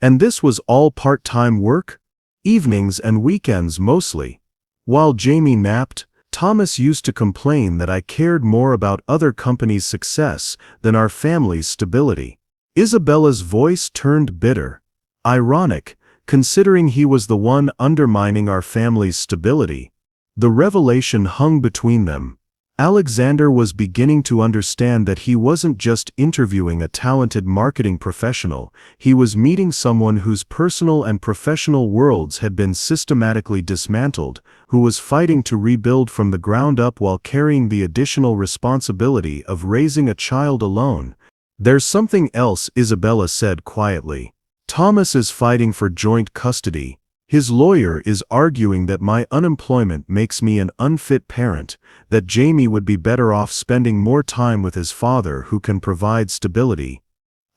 "And this was all part-time work? Evenings and weekends mostly." While Jamie napped, Thomas used to complain that I cared more about other companies' success than our family's stability. Isabella's voice turned bitter. Ironic, considering he was the one undermining our family's stability. The revelation hung between them. Alexander was beginning to understand that he wasn't just interviewing a talented marketing professional, he was meeting someone whose personal and professional worlds had been systematically dismantled, who was fighting to rebuild from the ground up while carrying the additional responsibility of raising a child alone. "There's something else," Isabella said quietly. "Thomas is fighting for joint custody. His lawyer is arguing that my unemployment makes me an unfit parent, that Jamie would be better off spending more time with his father who can provide stability."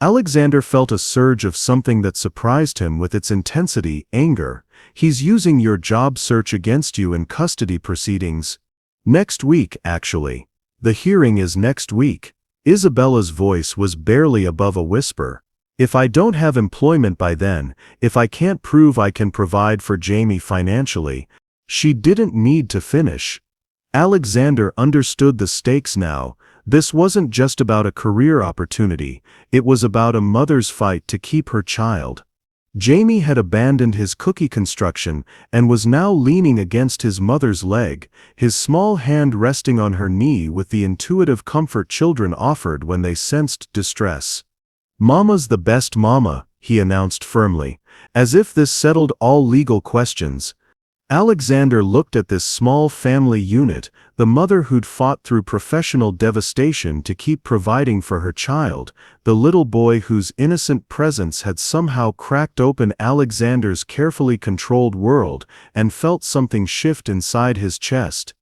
Alexander felt a surge of something that surprised him with its intensity, anger. "He's using your job search against you in custody proceedings." "Next week, actually. The hearing is next week." Isabella's voice was barely above a whisper. "If I don't have employment by then, if I can't prove I can provide for Jamie financially." She didn't need to finish. Alexander understood the stakes now. This wasn't just about a career opportunity, it was about a mother's fight to keep her child. Jamie had abandoned his cookie construction and was now leaning against his mother's leg, his small hand resting on her knee with the intuitive comfort children offered when they sensed distress. "Mama's the best mama," he announced firmly, as if this settled all legal questions. Alexander looked at this small family unit, the mother who'd fought through professional devastation to keep providing for her child, the little boy whose innocent presence had somehow cracked open Alexander's carefully controlled world, and felt something shift inside his chest.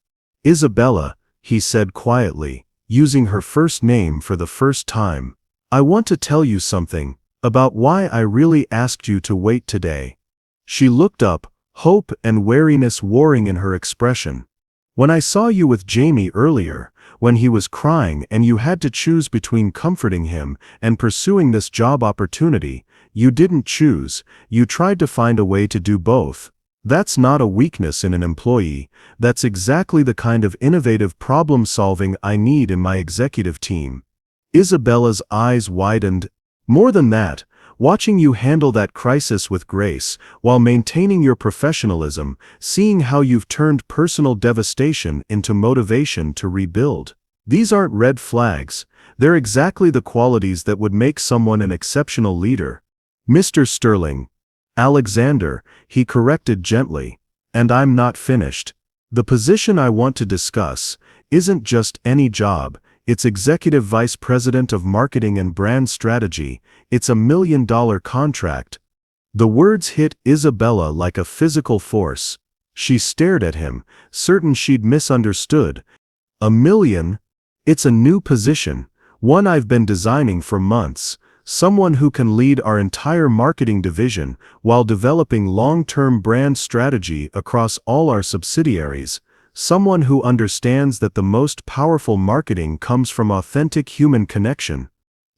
"Isabella," he said quietly, using her first name for the first time, "I want to tell you something, about why I really asked you to wait today." She looked up, hope and wariness warring in her expression. "When I saw you with Jamie earlier, when he was crying and you had to choose between comforting him and pursuing this job opportunity, you didn't choose, you tried to find a way to do both. That's not a weakness in an employee, that's exactly the kind of innovative problem-solving I need in my executive team." Isabella's eyes widened. "More than that, watching you handle that crisis with grace, while maintaining your professionalism, seeing how you've turned personal devastation into motivation to rebuild. These aren't red flags, they're exactly the qualities that would make someone an exceptional leader." "Mr. Sterling." "Alexander," he corrected gently. "And I'm not finished. The position I want to discuss isn't just any job. It's Executive Vice President of Marketing and Brand Strategy. It's a $1 million contract." The words hit Isabella like a physical force. She stared at him, certain she'd misunderstood. "$1 million? It's a new position, one I've been designing for months. someone who can lead our entire marketing division while developing long-term brand strategy across all our subsidiaries, someone who understands that the most powerful marketing comes from authentic human connection.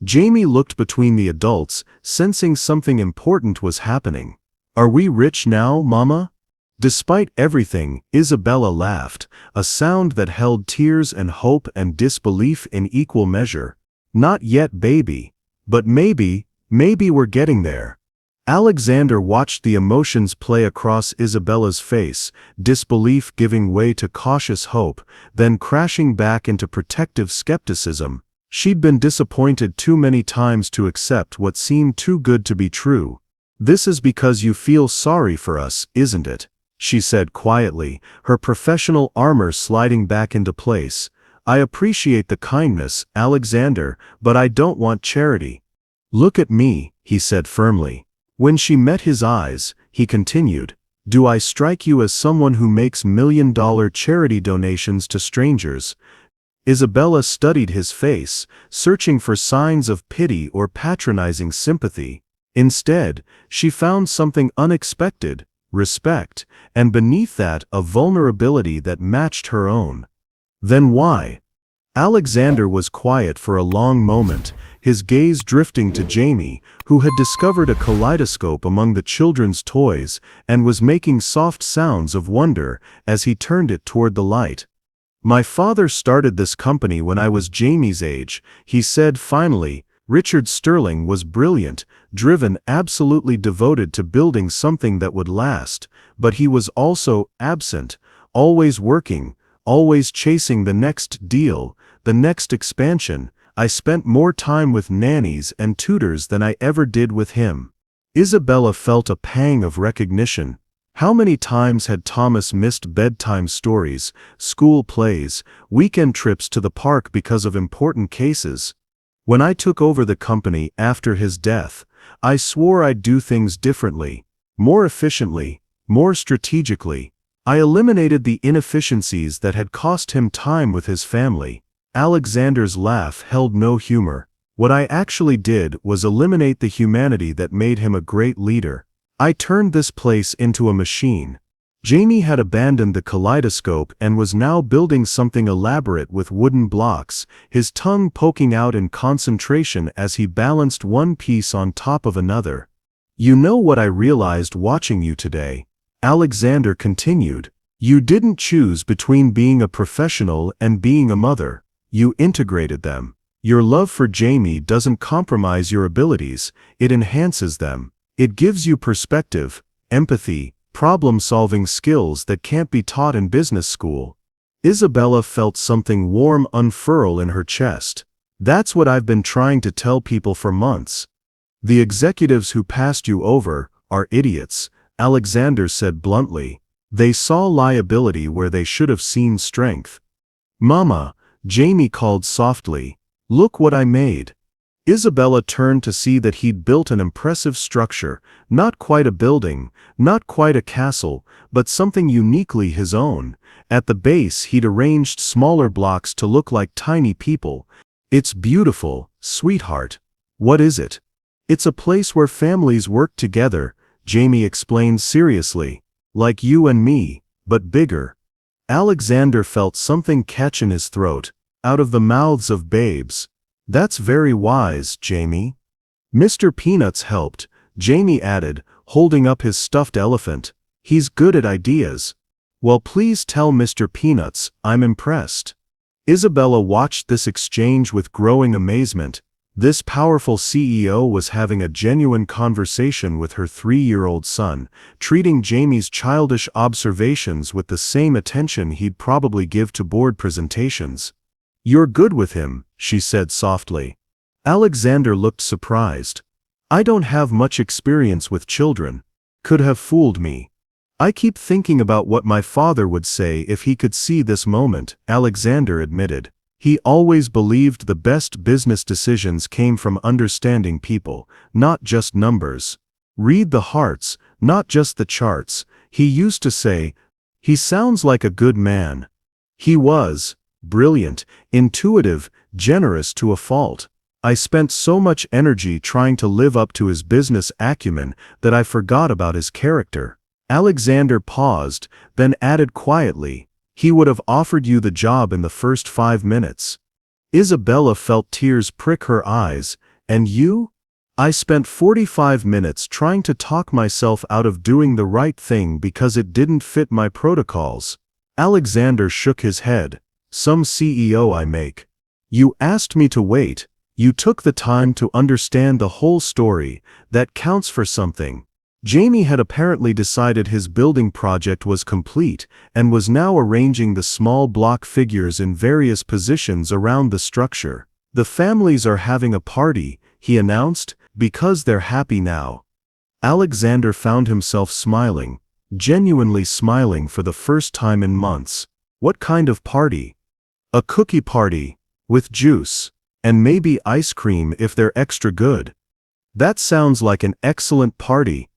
Jamie looked between the adults, sensing something important was happening. Are we rich now, Mama? Despite everything, Isabella laughed, a sound that held tears and hope and disbelief in equal measure. Not yet, baby. But maybe we're getting there. Alexander watched the emotions play across Isabella's face, disbelief giving way to cautious hope, then crashing back into protective skepticism. She'd been disappointed too many times to accept what seemed too good to be true. "This is because you feel sorry for us, isn't it?" she said quietly, her professional armor sliding back into place. "I appreciate the kindness, Alexander, but I don't want charity." "Look at me," he said firmly. When she met his eyes, he continued, "Do I strike you as someone who makes million-dollar charity donations to strangers?" Isabella studied his face, searching for signs of pity or patronizing sympathy. Instead, she found something unexpected: respect, and beneath that, a vulnerability that matched her own. "Then why?" Alexander was quiet for a long moment, his gaze drifting to Jamie, who had discovered a kaleidoscope among the children's toys and was making soft sounds of wonder as he turned it toward the light. "My father started this company when I was Jamie's age," he said finally. "Richard Sterling was brilliant, driven, absolutely devoted to building something that would last, but he was also absent, always working, always chasing the next deal, the next expansion. I spent more time with nannies and tutors than I ever did with him." Isabella felt a pang of recognition. How many times had Thomas missed bedtime stories, school plays, weekend trips to the park because of important cases? "When I took over the company after his death, I swore I'd do things differently, more efficiently, more strategically. I eliminated the inefficiencies that had cost him time with his family." Alexander's laugh held no humor. "What I actually did was eliminate the humanity that made him a great leader. I turned this place into a machine." Jamie had abandoned the kaleidoscope and was now building something elaborate with wooden blocks, his tongue poking out in concentration as he balanced one piece on top of another. "You know what I realized watching you today?" Alexander continued. "You didn't choose between being a professional and being a mother. You integrated them. Your love for Jamie doesn't compromise your abilities, it enhances them. It gives you perspective, empathy, problem-solving skills that can't be taught in business school." Isabella felt something warm unfurl in her chest. "That's what I've been trying to tell people for months. The executives who passed you over are idiots," Alexander said bluntly. "They saw liability where they should have seen strength." "Mama," Jamie called softly, "look what I made." Isabella turned to see that he'd built an impressive structure, not quite a building, not quite a castle, but something uniquely his own. At the base he'd arranged smaller blocks to look like tiny people. "It's beautiful, sweetheart." "What is it?" "It's a place where families work together," Jamie explained seriously. "Like you and me, but bigger." Alexander felt something catch in his throat. Out of the mouths of babes. "That's very wise, Jamie." "Mr. Peanuts helped," Jamie added, holding up his stuffed elephant. "He's good at ideas." "Well, please tell Mr. Peanuts I'm impressed." Isabella watched this exchange with growing amazement. This powerful CEO was having a genuine conversation with her 3-year-old son, treating Jamie's childish observations with the same attention he'd probably give to board presentations. "You're good with him," she said softly. Alexander looked surprised. "I don't have much experience with children." "Could have fooled me. I keep thinking about what my father would say if he could see this moment," Alexander admitted. "He always believed the best business decisions came from understanding people, not just numbers. Read the hearts, not just the charts, he used to say." "He sounds like a good man." He was. Brilliant, intuitive, generous to a fault. I spent so much energy trying to live up to his business acumen that I forgot about his character." Alexander paused, then added quietly, "He would have offered you the job in the first 5 minutes." Isabella felt tears prick her eyes. "And you?" "I spent 45 minutes trying to talk myself out of doing the right thing because it didn't fit my protocols." Alexander shook his head. "Some CEO I make. You asked me to wait. You took the time to understand the whole story. That counts for something." Jamie had apparently decided his building project was complete and was now arranging the small block figures in various positions around the structure. "The families are having a party," he announced, "because they're happy now." Alexander found himself smiling, genuinely smiling for the first time in months. What kind of party? "A cookie party, with juice. And maybe ice cream if they're extra good." "That sounds like an excellent party."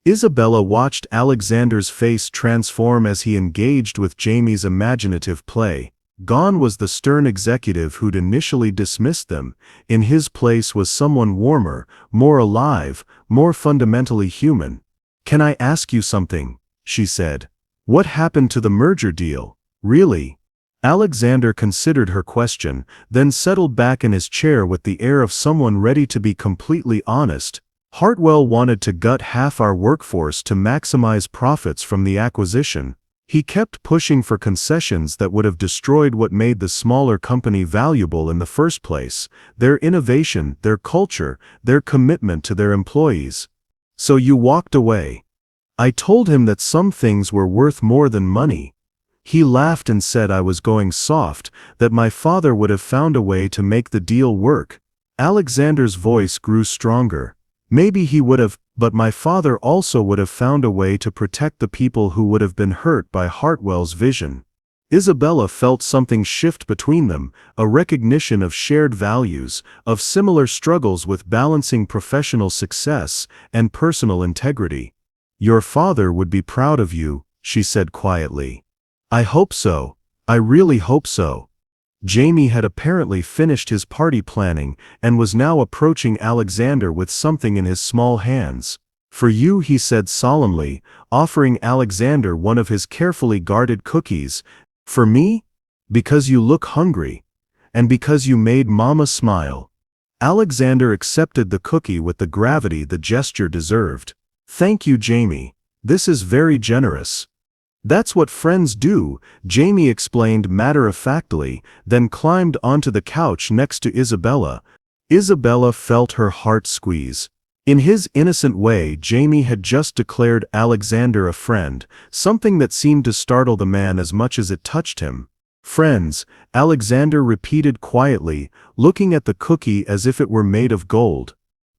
Isabella watched Alexander's face transform as he engaged with Jamie's imaginative play. Gone was the stern executive who'd initially dismissed them. In his place was someone warmer, more alive, more fundamentally human. "Can I ask you something?" she said. "What happened to the merger deal? Really?" Alexander considered her question, then settled back in his chair with the air of someone ready to be completely honest. "Hartwell wanted to gut half our workforce to maximize profits from the acquisition. He kept pushing for concessions that would have destroyed what made the smaller company valuable in the first place: their innovation, their culture, their commitment to their employees." "So you walked away?" "I told him that some things were worth more than money. He laughed and said I was going soft, that my father would have found a way to make the deal work." Alexander's voice grew stronger. "Maybe he would have, but my father also would have found a way to protect the people who would have been hurt by Hartwell's vision." Isabella felt something shift between them, a recognition of shared values, of similar struggles with balancing professional success and personal integrity. "Your father would be proud of you," she said quietly. "I hope so. I really hope so." Jamie had apparently finished his party planning and was now approaching Alexander with something in his small hands. "For you," he said solemnly, offering Alexander one of his carefully guarded cookies. "For me? Because you look hungry. And because you made Mama smile." Alexander accepted the cookie with the gravity the gesture deserved. "Thank you, Jamie. This is very generous." "That's what friends do," Jamie explained matter-of-factly, then climbed onto the couch next to Isabella. Isabella felt her heart squeeze. In his innocent way, Jamie had just declared Alexander a friend, something that seemed to startle the man as much as it touched him. "Friends," Alexander repeated quietly, looking at the cookie as if it were made of gold.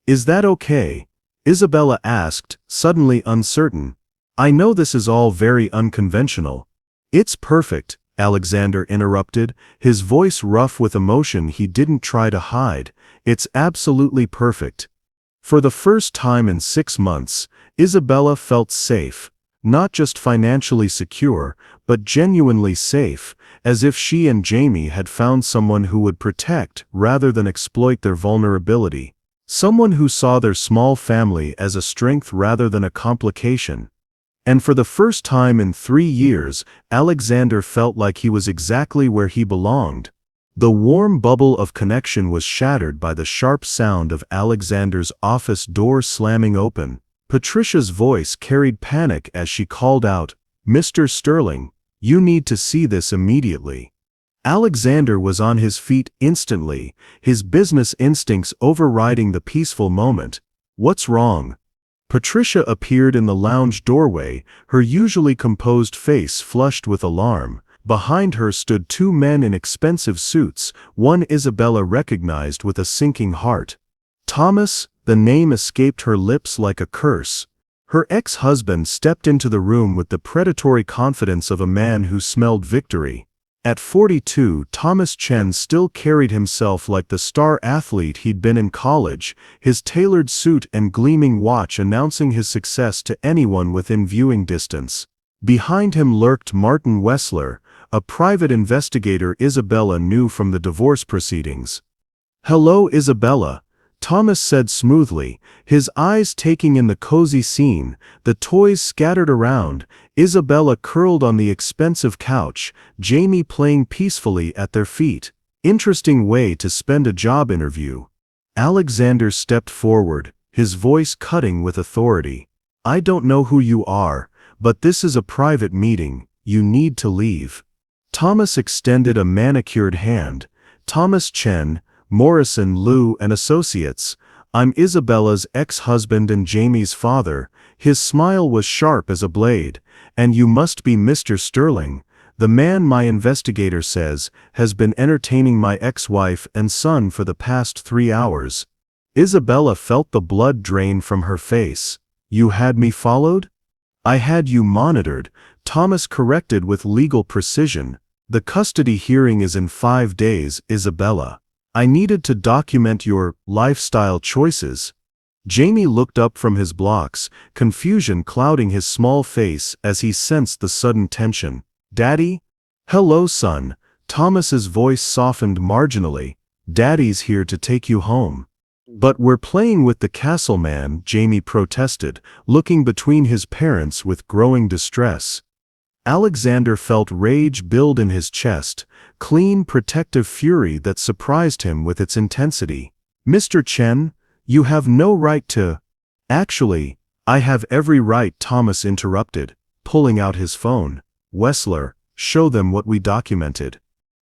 "Is that okay?" Isabella asked, suddenly uncertain. "I know this is all very unconventional." "It's perfect," Alexander interrupted, his voice rough with emotion he didn't try to hide. "It's absolutely perfect." For the first time in 6 months, Isabella felt safe, not just financially secure, but genuinely safe, as if she and Jamie had found someone who would protect rather than exploit their vulnerability. Someone who saw their small family as a strength rather than a complication. And for the first time in 3 years, Alexander felt like he was exactly where he belonged. The warm bubble of connection was shattered by the sharp sound of Alexander's office door slamming open. Patricia's voice carried panic as she called out, "Mr. Sterling, you need to see this immediately." Alexander was on his feet instantly, his business instincts overriding the peaceful moment. "What's wrong?" Patricia appeared in the lounge doorway, her usually composed face flushed with alarm. Behind her stood 2 men in expensive suits, one Isabella recognized with a sinking heart. Thomas, the name escaped her lips like a curse. Her ex-husband stepped into the room with the predatory confidence of a man who smelled victory. At 42, Thomas Chen still carried himself like the star athlete he'd been in college, his tailored suit and gleaming watch announcing his success to anyone within viewing distance. Behind him lurked Martin Wessler, a private investigator Isabella knew from the divorce proceedings. "Hello, Isabella," Thomas said smoothly, his eyes taking in the cozy scene, the toys scattered around, Isabella curled on the expensive couch, Jamie playing peacefully at their feet. Interesting way to spend a job interview. Alexander stepped forward, his voice cutting with authority. "I don't know who you are, but this is a private meeting. You need to leave." Thomas extended a manicured hand. "Thomas Chen, Morrison, Liu and Associates. I'm Isabella's ex-husband and Jamie's father." His smile was sharp as a blade. "And you must be Mr. Sterling. The man my investigator says has been entertaining my ex-wife and son for the past 3 hours." Isabella felt the blood drain from her face. "You had me followed?" "I had you monitored," Thomas corrected with legal precision. "The custody hearing is in 5 days, Isabella. I needed to document your lifestyle choices." Jamie looked up from his blocks, confusion clouding his small face as he sensed the sudden tension. "Daddy?" "Hello, son." Thomas's voice softened marginally. "Daddy's here to take you home." "But we're playing with the castle man," Jamie protested, looking between his parents with growing distress. Alexander felt rage build in his chest, clean, protective fury that surprised him with its intensity. "Mr. Chen, you have no right to—" "Actually, I have every right," Thomas interrupted, pulling out his phone. "Wessler, show them what we documented."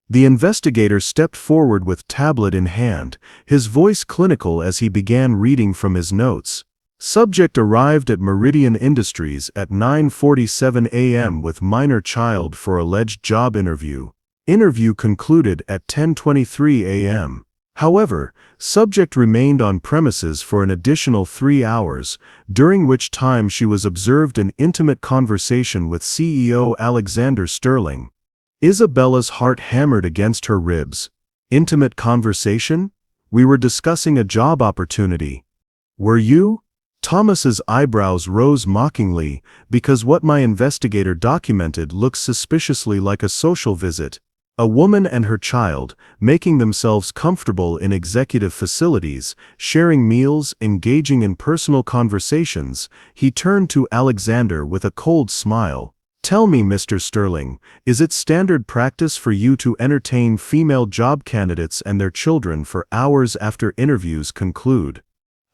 The investigator stepped forward with tablet in hand, his voice clinical as he began reading from his notes. Subject arrived at Meridian Industries at 9:47 a.m. with minor child for alleged job interview. Interview concluded at 10:23 a.m. However, subject remained on premises for an additional 3 hours, during which time she was observed in intimate conversation with CEO Alexander Sterling. Isabella's heart hammered against her ribs. "Intimate conversation? We were discussing a job opportunity." "Were you?" Thomas's eyebrows rose mockingly, "because what my investigator documented looks suspiciously like a social visit. A woman and her child, making themselves comfortable in executive facilities, sharing meals, engaging in personal conversations." He turned to Alexander with a cold smile. "Tell me, Mr. Sterling, is it standard practice for you to entertain female job candidates and their children for hours after interviews conclude?"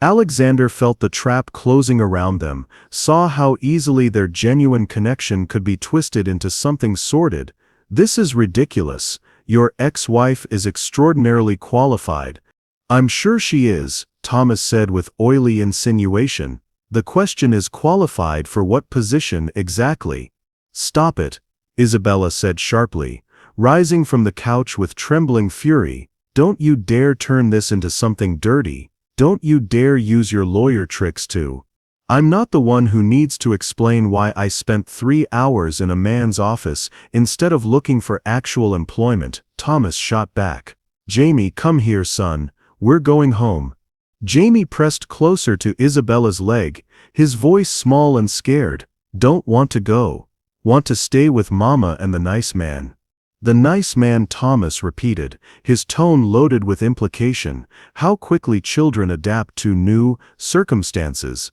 Alexander felt the trap closing around them, saw how easily their genuine connection could be twisted into something sordid. "This is ridiculous. Your ex-wife is extraordinarily qualified." "I'm sure she is," Thomas said with oily insinuation. "The question is, qualified for what position exactly?" "Stop it," Isabella said sharply, rising from the couch with trembling fury. "Don't you dare turn this into something dirty. Don't you dare use your lawyer tricks to—" "I'm not the one who needs to explain why I spent 3 hours in a man's office instead of looking for actual employment," Thomas shot back. "Jamie, come here, son. We're going home." Jamie pressed closer to Isabella's leg, his voice small and scared. "Don't want to go. Want to stay with Mama and the nice man." "The nice man," Thomas repeated, his tone loaded with implication. How quickly children adapt to new circumstances.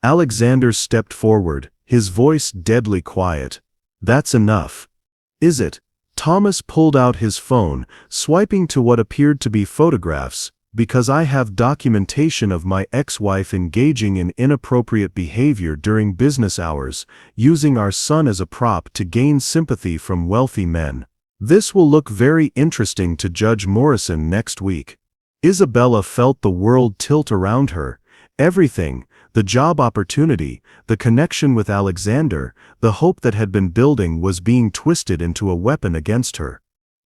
Alexander stepped forward, his voice deadly quiet. "That's enough." "Is it?" Thomas pulled out his phone, swiping to what appeared to be photographs. "Because I have documentation of my ex-wife engaging in inappropriate behavior during business hours, using our son as a prop to gain sympathy from wealthy men. This will look very interesting to Judge Morrison next week." Isabella felt the world tilt around her. Everything, the job opportunity, the connection with Alexander, the hope that had been building, was being twisted into a weapon against her.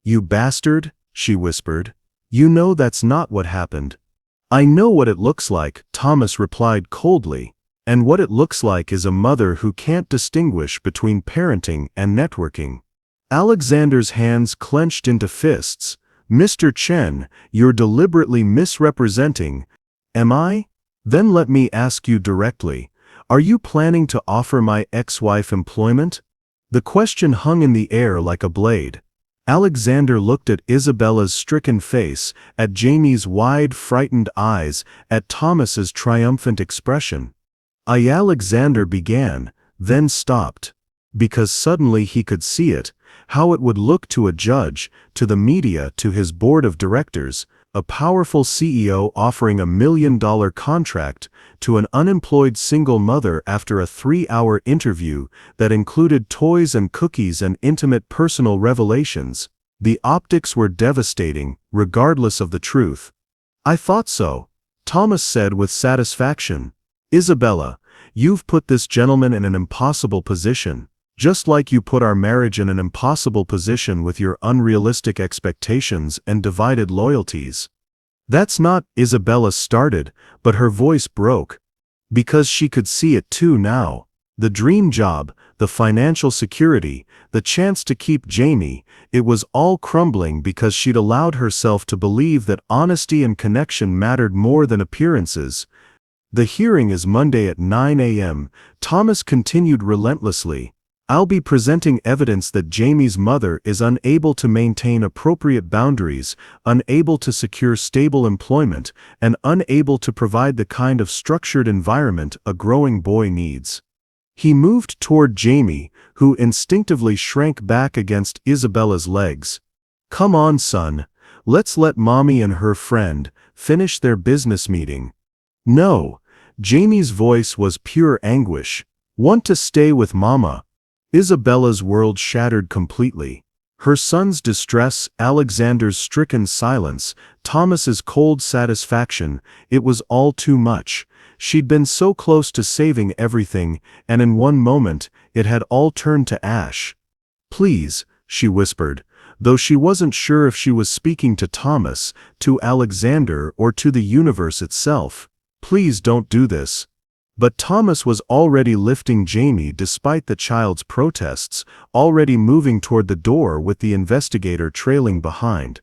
"You bastard," she whispered. "You know that's not what happened." "I know what it looks like," Thomas replied coldly. "And what it looks like is a mother who can't distinguish between parenting and networking." Alexander's hands clenched into fists. "Mr. Chen, you're deliberately misrepresenting." "Am I? Then let me ask you directly. Are you planning to offer my ex-wife employment?" The question hung in the air like a blade. Alexander looked at Isabella's stricken face, at Jamie's wide, frightened eyes, at Thomas's triumphant expression. Alexander began, then stopped. Because suddenly he could see it, how it would look to a judge, to the media, to his board of directors, a powerful CEO offering $1 million contract to an unemployed single mother after a 3-hour interview that included toys and cookies and intimate personal revelations. The optics were devastating, regardless of the truth. "I thought so," Thomas said with satisfaction. "Isabella, you've put this gentleman in an impossible position. Just like you put our marriage in an impossible position with your unrealistic expectations and divided loyalties." "That's not," Isabella started, but her voice broke. Because she could see it too now. The dream job, the financial security, the chance to keep Jamie, it was all crumbling because she'd allowed herself to believe that honesty and connection mattered more than appearances. "The hearing is Monday at 9 a.m., Thomas continued relentlessly. "I'll be presenting evidence that Jamie's mother is unable to maintain appropriate boundaries, unable to secure stable employment, and unable to provide the kind of structured environment a growing boy needs." He moved toward Jamie, who instinctively shrank back against Isabella's legs. "Come on, son. Let's let Mommy and her friend finish their business meeting." "No." Jamie's voice was pure anguish. "Want to stay with Mama." Isabella's world shattered completely. Her son's distress, Alexander's stricken silence, Thomas's cold satisfaction, it was all too much. She'd been so close to saving everything, and in one moment, it had all turned to ash. "Please," she whispered, though she wasn't sure if she was speaking to Thomas, to Alexander, or to the universe itself. "Please don't do this." But Thomas was already lifting Jamie despite the child's protests, already moving toward the door with the investigator trailing behind.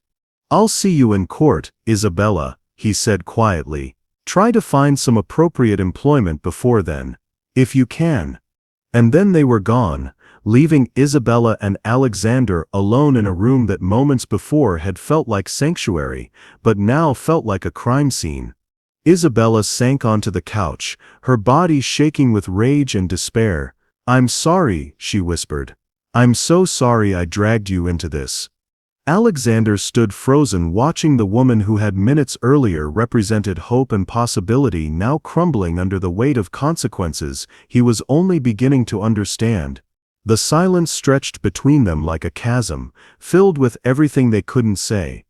"I'll see you in court, Isabella," he said quietly. "Try to find some appropriate employment before then. If you can." And then they were gone, leaving Isabella and Alexander alone in a room that moments before had felt like sanctuary, but now felt like a crime scene. Isabella sank onto the couch, her body shaking with rage and despair. "I'm sorry," she whispered. "I'm so sorry I dragged you into this." Alexander stood frozen, watching the woman who had minutes earlier represented hope and possibility now crumbling under the weight of consequences he was only beginning to understand. The silence stretched between them like a chasm, filled with everything they couldn't say.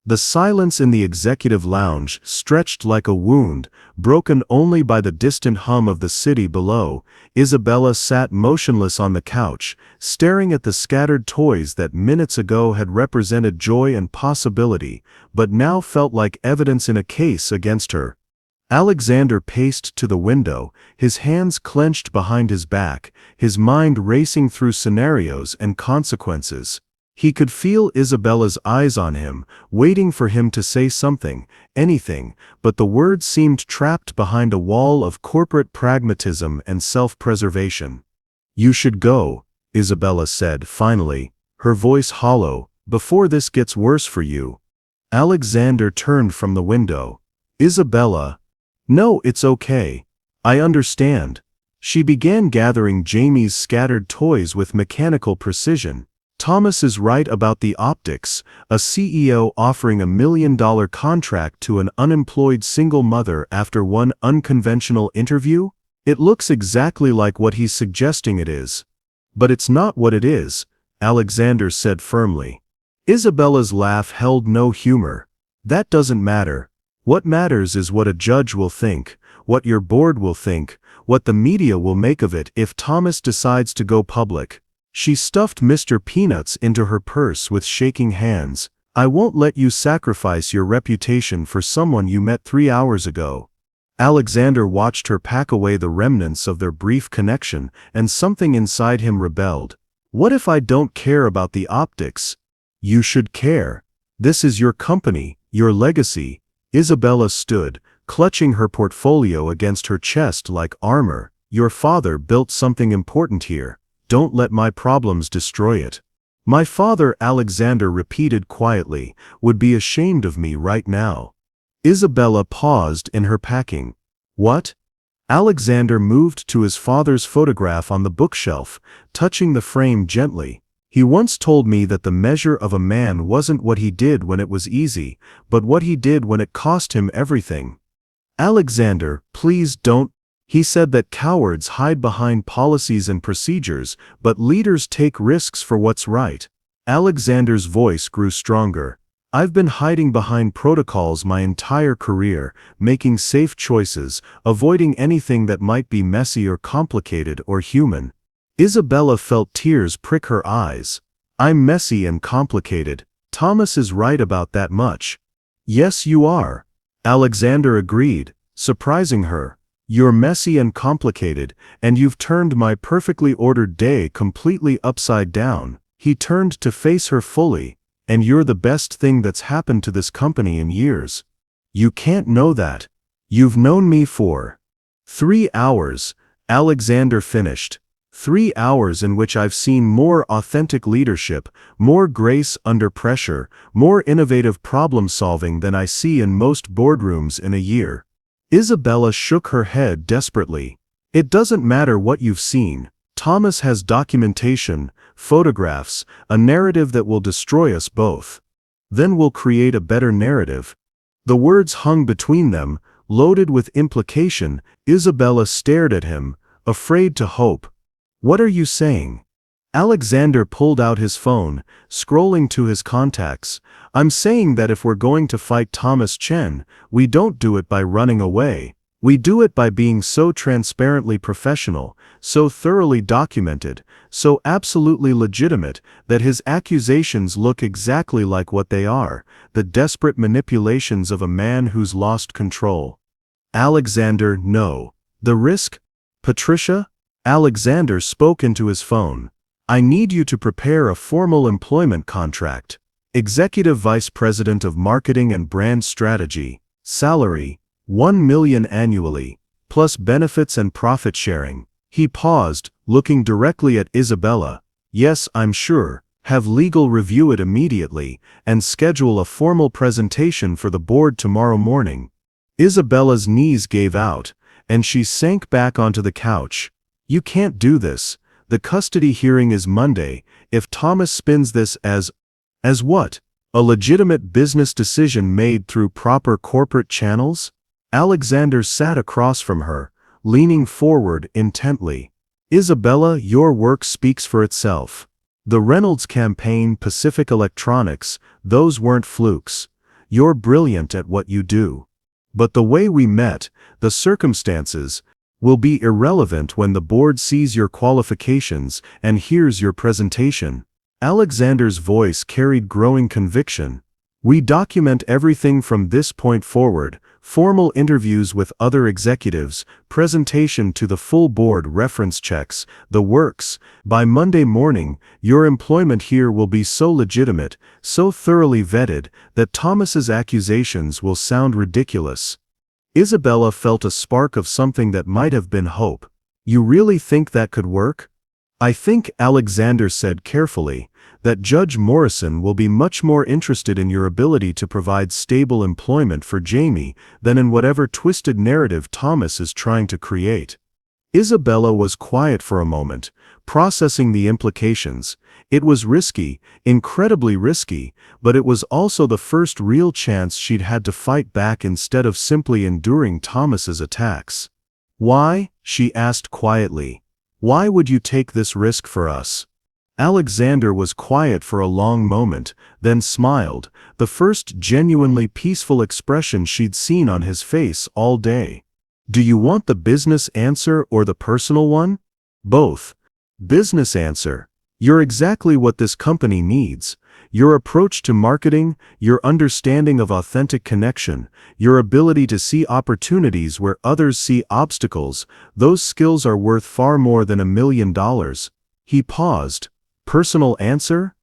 The silence in the executive lounge stretched like a wound, broken only by the distant hum of the city below. Isabella sat motionless on the couch, staring at the scattered toys that minutes ago had represented joy and possibility, but now felt like evidence in a case against her. Alexander paced to the window, his hands clenched behind his back, his mind racing through scenarios and consequences. He could feel Isabella's eyes on him, waiting for him to say something, anything, but the words seemed trapped behind a wall of corporate pragmatism and self-preservation. "You should go," Isabella said finally, her voice hollow, "before this gets worse for you." Alexander turned from the window. "Isabella." "No, it's okay. I understand." She began gathering Jamie's scattered toys with mechanical precision. "Thomas is right about the optics, a CEO offering $1 million contract to an unemployed single mother after one unconventional interview? It looks exactly like what he's suggesting it is." "But it's not what it is," Alexander said firmly. Isabella's laugh held no humor. "That doesn't matter. What matters is what a judge will think, what your board will think, what the media will make of it if Thomas decides to go public." She stuffed Mr. Peanuts into her purse with shaking hands. "I won't let you sacrifice your reputation for someone you met 3 hours ago." Alexander watched her pack away the remnants of their brief connection, and something inside him rebelled. "What if I don't care about the optics?" "You should care. This is your company, your legacy." Isabella stood, clutching her portfolio against her chest like armor. "Your father built something important here. Don't let my problems destroy it." My father, Alexander repeated quietly, would be ashamed of me right now. Isabella paused in her packing. What? Alexander moved to his father's photograph on the bookshelf, touching the frame gently. He once told me that the measure of a man wasn't what he did when it was easy, but what he did when it cost him everything. Alexander, please don't. He said that cowards hide behind policies and procedures, but leaders take risks for what's right. Alexander's voice grew stronger. I've been hiding behind protocols my entire career, making safe choices, avoiding anything that might be messy or complicated or human. Isabella felt tears prick her eyes. I'm messy and complicated. Thomas is right about that much. Yes, you are. Alexander agreed, surprising her. You're messy and complicated, and you've turned my perfectly ordered day completely upside down. He turned to face her fully. And you're the best thing that's happened to this company in years. You can't know that. You've known me for 3 hours, Alexander finished. 3 hours in which I've seen more authentic leadership, more grace under pressure, more innovative problem-solving than I see in most boardrooms in a year. Isabella shook her head desperately. It doesn't matter what you've seen. Thomas has documentation, photographs, a narrative that will destroy us both. Then we'll create a better narrative. The words hung between them, loaded with implication. Isabella stared at him, afraid to hope. What are you saying? Alexander pulled out his phone, scrolling to his contacts. I'm saying that if we're going to fight Thomas Chen, we don't do it by running away. We do it by being so transparently professional, so thoroughly documented, so absolutely legitimate, that his accusations look exactly like what they are, the desperate manipulations of a man who's lost control. Alexander, no. The risk? Patricia? Alexander spoke into his phone. I need you to prepare a formal employment contract. Executive Vice President of Marketing and Brand Strategy. Salary, $1 million annually, plus benefits and profit sharing. He paused, looking directly at Isabella. Yes, I'm sure. Have legal review it immediately, and schedule a formal presentation for the board tomorrow morning. Isabella's knees gave out, and she sank back onto the couch. You can't do this. The custody hearing is Monday. If Thomas spins this as what? A legitimate business decision made through proper corporate channels? Alexander sat across from her, leaning forward intently. Isabella, your work speaks for itself. The Reynolds campaign, Pacific Electronics, those weren't flukes. You're brilliant at what you do. But the way we met, the circumstances, will be irrelevant when the board sees your qualifications and hears your presentation. Alexander's voice carried growing conviction. We document everything from this point forward, formal interviews with other executives, presentation to the full board, reference checks, the works. By Monday morning, your employment here will be so legitimate, so thoroughly vetted, that Thomas's accusations will sound ridiculous. Isabella felt a spark of something that might have been hope. You really think that could work? I think, Alexander said carefully, that Judge Morrison will be much more interested in your ability to provide stable employment for Jamie than in whatever twisted narrative Thomas is trying to create. Isabella was quiet for a moment, processing the implications. It was risky, incredibly risky, but it was also the first real chance she'd had to fight back instead of simply enduring Thomas's attacks. Why? She asked quietly. Why would you take this risk for us? Alexander was quiet for a long moment, then smiled, the first genuinely peaceful expression she'd seen on his face all day. Do you want the business answer or the personal one? Both. Business answer. You're exactly what this company needs. Your approach to marketing, your understanding of authentic connection, your ability to see opportunities where others see obstacles, those skills are worth far more than $1 million. He paused. Personal answer?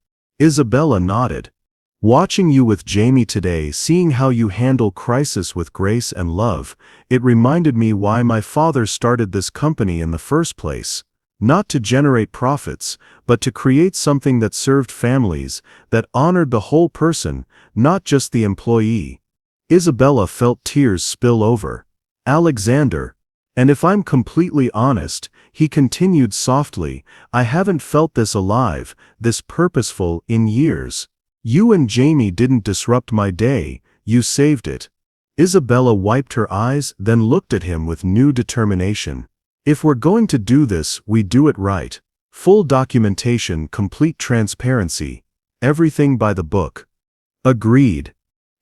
Isabella nodded. Watching you with Jamie today, seeing how you handle crisis with grace and love, it reminded me why my father started this company in the first place. Not to generate profits, but to create something that served families, that honored the whole person, not just the employee. Isabella felt tears spill over. Alexander, and if I'm completely honest, he continued softly, I haven't felt this alive, this purposeful, in years. You and Jamie didn't disrupt my day, you saved it. Isabella wiped her eyes, then looked at him with new determination. If we're going to do this, we do it right. Full documentation, complete transparency. Everything by the book. Agreed.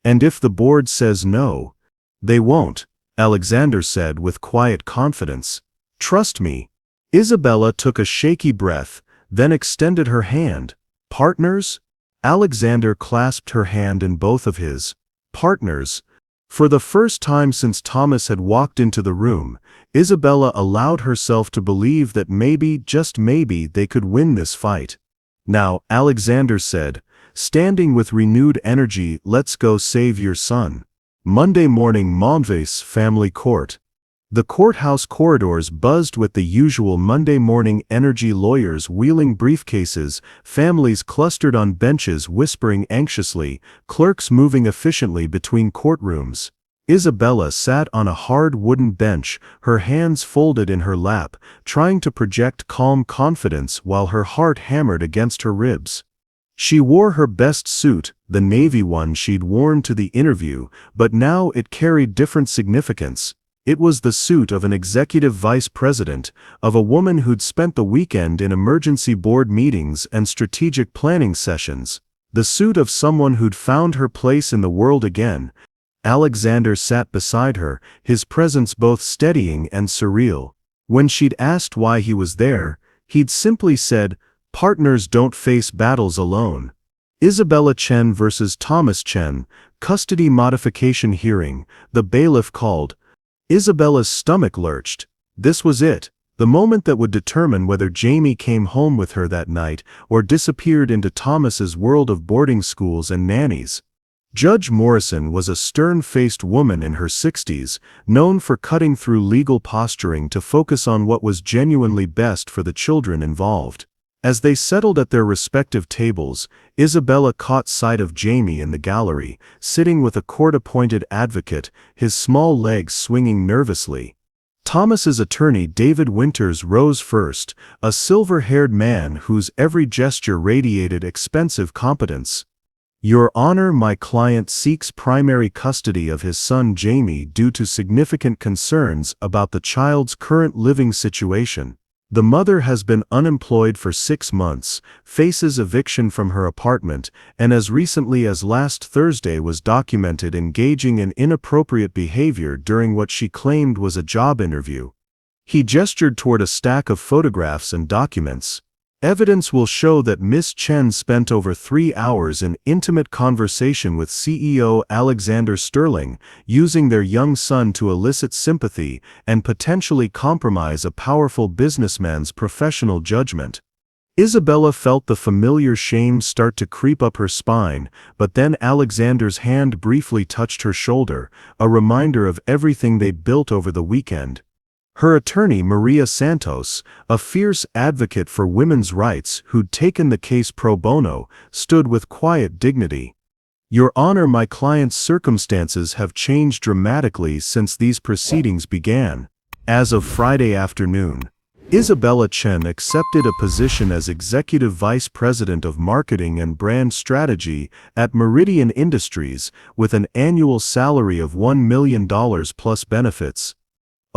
And if the board says no, they won't, Alexander said with quiet confidence. Trust me. Isabella took a shaky breath, then extended her hand. Partners? Alexander clasped her hand in both of his. Partners? For the first time since Thomas had walked into the room, Isabella allowed herself to believe that maybe, just maybe, they could win this fight. Now, Alexander said, standing with renewed energy, let's go save your son. Monday morning, Montva's family court. The courthouse corridors buzzed with the usual Monday morning energy, lawyers wheeling briefcases, families clustered on benches whispering anxiously, clerks moving efficiently between courtrooms. Isabella sat on a hard wooden bench, her hands folded in her lap, trying to project calm confidence while her heart hammered against her ribs. She wore her best suit, the navy one she'd worn to the interview, but now it carried different significance. It was the suit of an executive vice president, of a woman who'd spent the weekend in emergency board meetings and strategic planning sessions. The suit of someone who'd found her place in the world again. Alexander sat beside her, his presence both steadying and surreal. When she'd asked why he was there, he'd simply said, "Partners don't face battles alone." Isabella Chen versus Thomas Chen, custody modification hearing, the bailiff called. Isabella's stomach lurched. This was it, the moment that would determine whether Jamie came home with her that night or disappeared into Thomas's world of boarding schools and nannies. Judge Morrison was a stern-faced woman in her 60s, known for cutting through legal posturing to focus on what was genuinely best for the children involved. As they settled at their respective tables, Isabella caught sight of Jamie in the gallery, sitting with a court-appointed advocate, his small legs swinging nervously. Thomas's attorney David Winters rose first, a silver-haired man whose every gesture radiated expensive competence. Your Honor, my client seeks primary custody of his son Jamie due to significant concerns about the child's current living situation. The mother has been unemployed for 6 months, faces eviction from her apartment, and as recently as last Thursday was documented engaging in inappropriate behavior during what she claimed was a job interview. He gestured toward a stack of photographs and documents. Evidence will show that Miss Chen spent over 3 hours in intimate conversation with CEO Alexander Sterling, using their young son to elicit sympathy and potentially compromise a powerful businessman's professional judgment. Isabella felt the familiar shame start to creep up her spine, but then Alexander's hand briefly touched her shoulder, a reminder of everything they'd built over the weekend. Her attorney Maria Santos, a fierce advocate for women's rights who'd taken the case pro bono, stood with quiet dignity. Your Honor, my client's circumstances have changed dramatically since these proceedings began. As of Friday afternoon, Isabella Chen accepted a position as Executive Vice President of Marketing and Brand Strategy at Meridian Industries with an annual salary of $1 million plus benefits.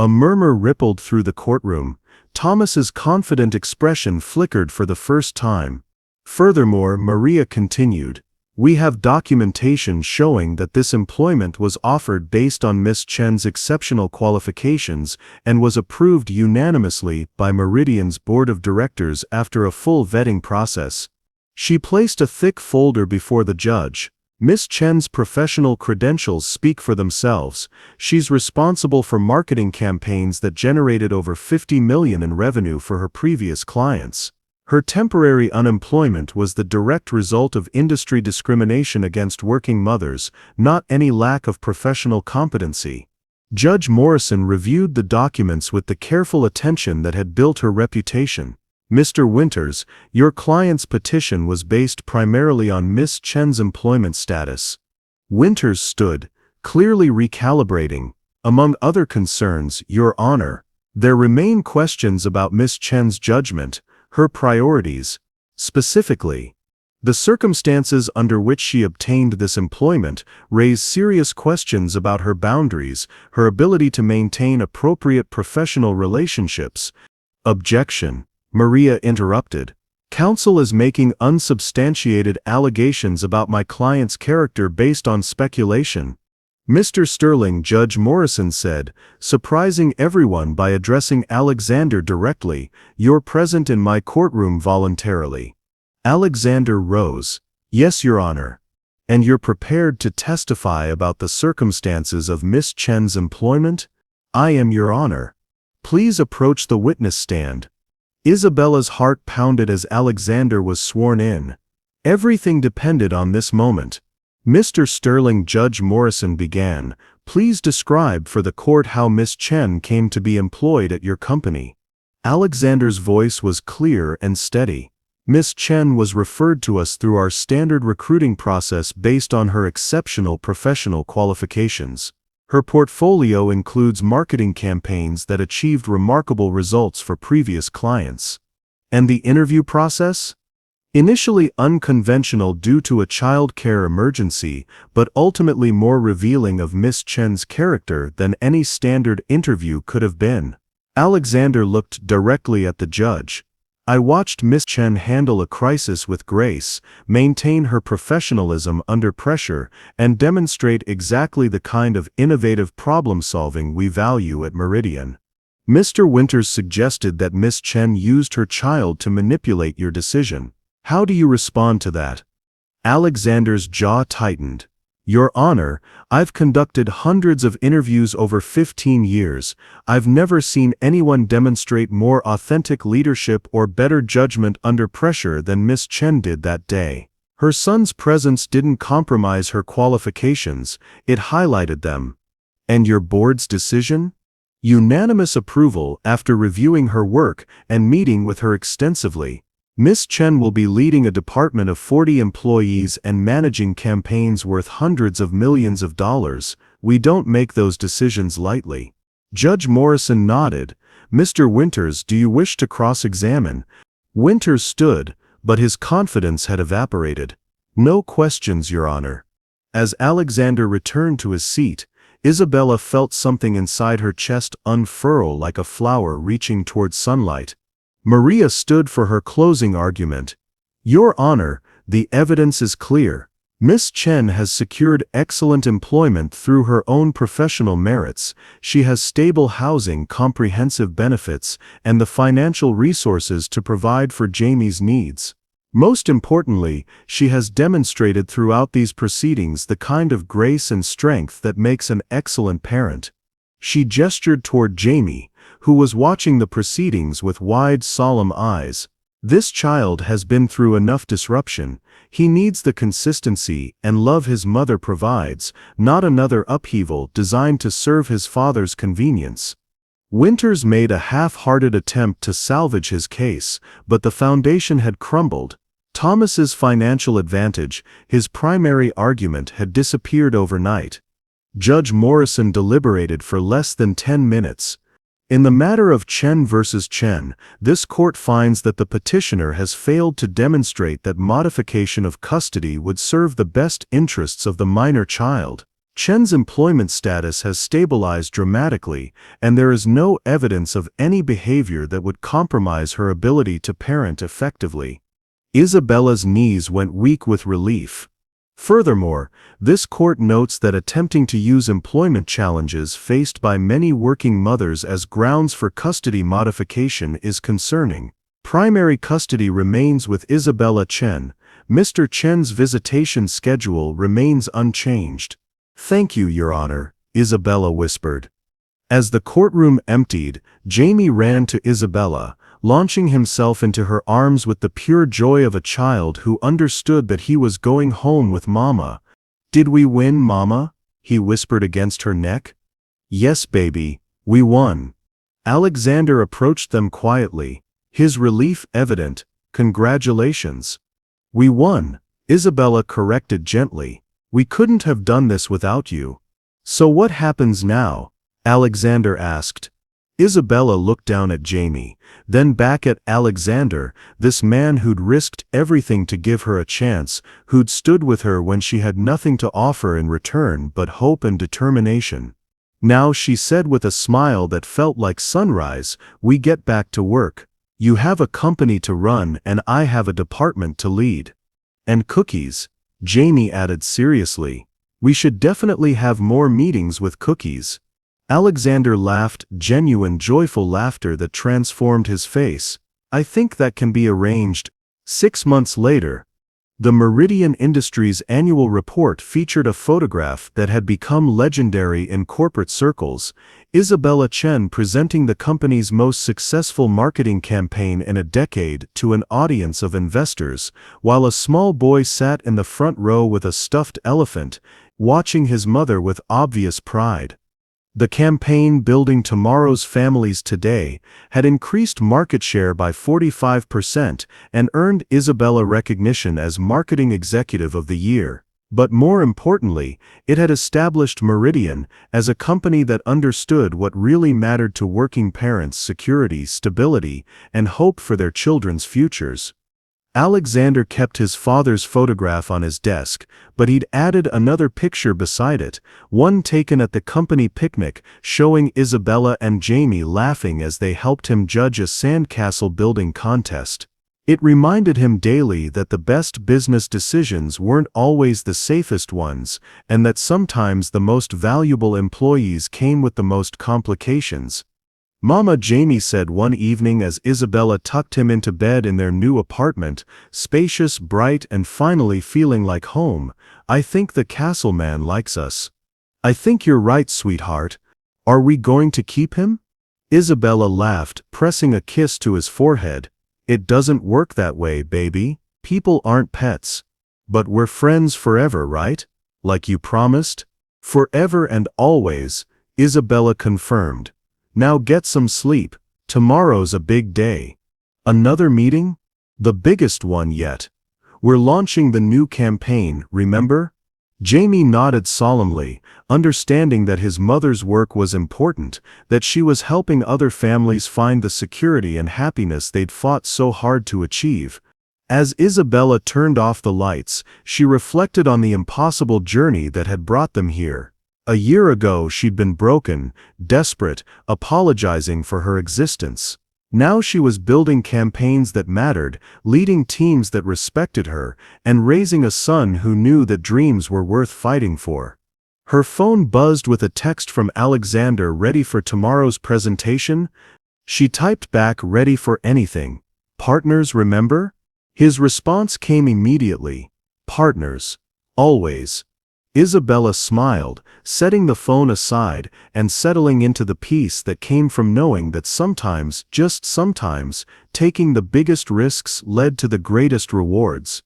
A murmur rippled through the courtroom. Thomas's confident expression flickered for the first time. Furthermore, Maria continued, we have documentation showing that this employment was offered based on Miss Chen's exceptional qualifications and was approved unanimously by Meridian's board of directors after a full vetting process. She placed a thick folder before the judge. Miss Chen's professional credentials speak for themselves. She's responsible for marketing campaigns that generated over $50 million in revenue for her previous clients. Her temporary unemployment was the direct result of industry discrimination against working mothers, not any lack of professional competency. Judge Morrison reviewed the documents with the careful attention that had built her reputation. Mr. Winters, your client's petition was based primarily on Miss Chen's employment status. Winters stood, clearly recalibrating. Among other concerns, Your Honor, there remain questions about Miss Chen's judgment, her priorities. Specifically, the circumstances under which she obtained this employment raise serious questions about her boundaries, her ability to maintain appropriate professional relationships. Objection. Maria interrupted. Counsel is making unsubstantiated allegations about my client's character based on speculation. Mr. Sterling, Judge Morrison said, surprising everyone by addressing Alexander directly, you're present in my courtroom voluntarily. Alexander rose. Yes, Your Honor. And you're prepared to testify about the circumstances of Miss Chen's employment? I am, Your Honor. Please approach the witness stand. Isabella's heart pounded as Alexander was sworn in. Everything depended on this moment. Mr. Sterling, Judge Morrison began, please describe for the court how Miss Chen came to be employed at your company. Alexander's voice was clear and steady. Miss Chen was referred to us through our standard recruiting process based on her exceptional professional qualifications. Her portfolio includes marketing campaigns that achieved remarkable results for previous clients. And the interview process? Initially unconventional due to a child care emergency, but ultimately more revealing of Miss Chen's character than any standard interview could have been. Alexander looked directly at the judge. I watched Miss Chen handle a crisis with grace, maintain her professionalism under pressure, and demonstrate exactly the kind of innovative problem-solving we value at Meridian. Mr. Winters suggested that Miss Chen used her child to manipulate your decision. How do you respond to that? Alexander's jaw tightened. Your Honor, I've conducted hundreds of interviews over 15 years. I've never seen anyone demonstrate more authentic leadership or better judgment under pressure than Miss Chen did that day. Her son's presence didn't compromise her qualifications, it highlighted them. And your board's decision? Unanimous approval after reviewing her work and meeting with her extensively. Miss Chen will be leading a department of 40 employees and managing campaigns worth hundreds of millions of dollars. We don't make those decisions lightly. Judge Morrison nodded. Mr. Winters, do you wish to cross-examine? Winters stood, but his confidence had evaporated. No questions, Your Honor. As Alexander returned to his seat, Isabella felt something inside her chest unfurl like a flower reaching toward sunlight. Maria stood for her closing argument. Your Honor, the evidence is clear. Miss Chen has secured excellent employment through her own professional merits. She has stable housing, comprehensive benefits, and the financial resources to provide for Jamie's needs. Most importantly, she has demonstrated throughout these proceedings the kind of grace and strength that makes an excellent parent. She gestured toward Jamie, who was watching the proceedings with wide, solemn eyes. This child has been through enough disruption. He needs the consistency and love his mother provides, not another upheaval designed to serve his father's convenience. Winters made a half-hearted attempt to salvage his case, but the foundation had crumbled. Thomas's financial advantage, his primary argument, had disappeared overnight. Judge Morrison deliberated for less than 10 minutes. In the matter of Chen versus Chen, this court finds that the petitioner has failed to demonstrate that modification of custody would serve the best interests of the minor child. Chen's employment status has stabilized dramatically, and there is no evidence of any behavior that would compromise her ability to parent effectively. Isabella's knees went weak with relief. Furthermore, this court notes that attempting to use employment challenges faced by many working mothers as grounds for custody modification is concerning. Primary custody remains with Isabella Chen. Mr. Chen's visitation schedule remains unchanged. Thank you, Your Honor, Isabella whispered. As the courtroom emptied, Jamie ran to Isabella, launching himself into her arms with the pure joy of a child who understood that he was going home with Mama. Did we win, Mama? He whispered against her neck. Yes, baby, we won. Alexander approached them quietly, his relief evident. Congratulations. We won, Isabella corrected gently. We couldn't have done this without you. So what happens now? Alexander asked. Isabella looked down at Jamie, then back at Alexander, this man who'd risked everything to give her a chance, who'd stood with her when she had nothing to offer in return but hope and determination. Now she said with a smile that felt like sunrise, we get back to work. You have a company to run and I have a department to lead. And cookies, Jamie added seriously. We should definitely have more meetings with cookies. Alexander laughed, genuine joyful laughter that transformed his face. I think that can be arranged. 6 months later, the Meridian Industries annual report featured a photograph that had become legendary in corporate circles, Isabella Chen presenting the company's most successful marketing campaign in a decade to an audience of investors, while a small boy sat in the front row with a stuffed elephant, watching his mother with obvious pride. The campaign Building Tomorrow's Families Today had increased market share by 45% and earned Isabella recognition as Marketing Executive of the Year. But more importantly, it had established Meridian as a company that understood what really mattered to working parents: security, stability, and hope for their children's futures. Alexander kept his father's photograph on his desk, but he'd added another picture beside it, one taken at the company picnic, showing Isabella and Jamie laughing as they helped him judge a sandcastle building contest. It reminded him daily that the best business decisions weren't always the safest ones, and that sometimes the most valuable employees came with the most complications. Mama, Jamie said one evening as Isabella tucked him into bed in their new apartment, spacious, bright, and finally feeling like home, I think the castle man likes us. I think you're right, sweetheart. Are we going to keep him? Isabella laughed, pressing a kiss to his forehead. It doesn't work that way, baby. People aren't pets. But we're friends forever, right? Like you promised? Forever and always, Isabella confirmed. Now get some sleep. Tomorrow's a big day. Another meeting? The biggest one yet. We're launching the new campaign, remember? Jamie nodded solemnly, understanding that his mother's work was important, that she was helping other families find the security and happiness they'd fought so hard to achieve. As Isabella turned off the lights, she reflected on the impossible journey that had brought them here. A year ago she'd been broken, desperate, apologizing for her existence. Now she was building campaigns that mattered, leading teams that respected her, and raising a son who knew that dreams were worth fighting for. Her phone buzzed with a text from Alexander, ready for tomorrow's presentation. She typed back, ready for anything. Partners, remember? His response came immediately. Partners. Always. Isabella smiled, setting the phone aside and settling into the peace that came from knowing that sometimes, just sometimes, taking the biggest risks led to the greatest rewards.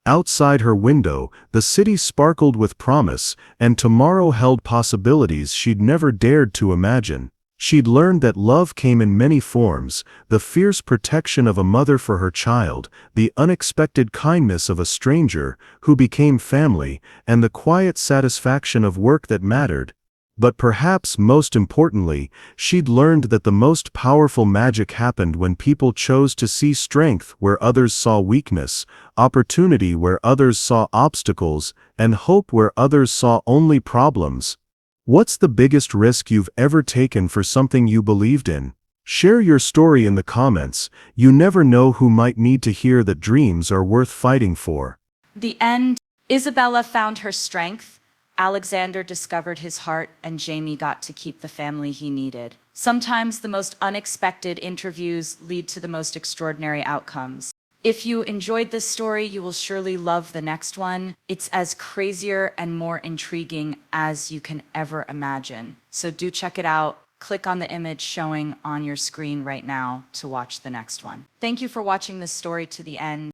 Outside her window, the city sparkled with promise, and tomorrow held possibilities she'd never dared to imagine. She'd learned that love came in many forms: the fierce protection of a mother for her child, the unexpected kindness of a stranger who became family, and the quiet satisfaction of work that mattered. But perhaps most importantly, she'd learned that the most powerful magic happened when people chose to see strength where others saw weakness, opportunity where others saw obstacles, and hope where others saw only problems. What's the biggest risk you've ever taken for something you believed in? Share your story in the comments. You never know who might need to hear that dreams are worth fighting for. The end. Isabella found her strength, Alexander discovered his heart, and Jamie got to keep the family he needed. Sometimes the most unexpected interviews lead to the most extraordinary outcomes. If you enjoyed this story, you will surely love the next one. It's as crazier and more intriguing as you can ever imagine. So do check it out. Click on the image showing on your screen right now to watch the next one. Thank you for watching this story to the end.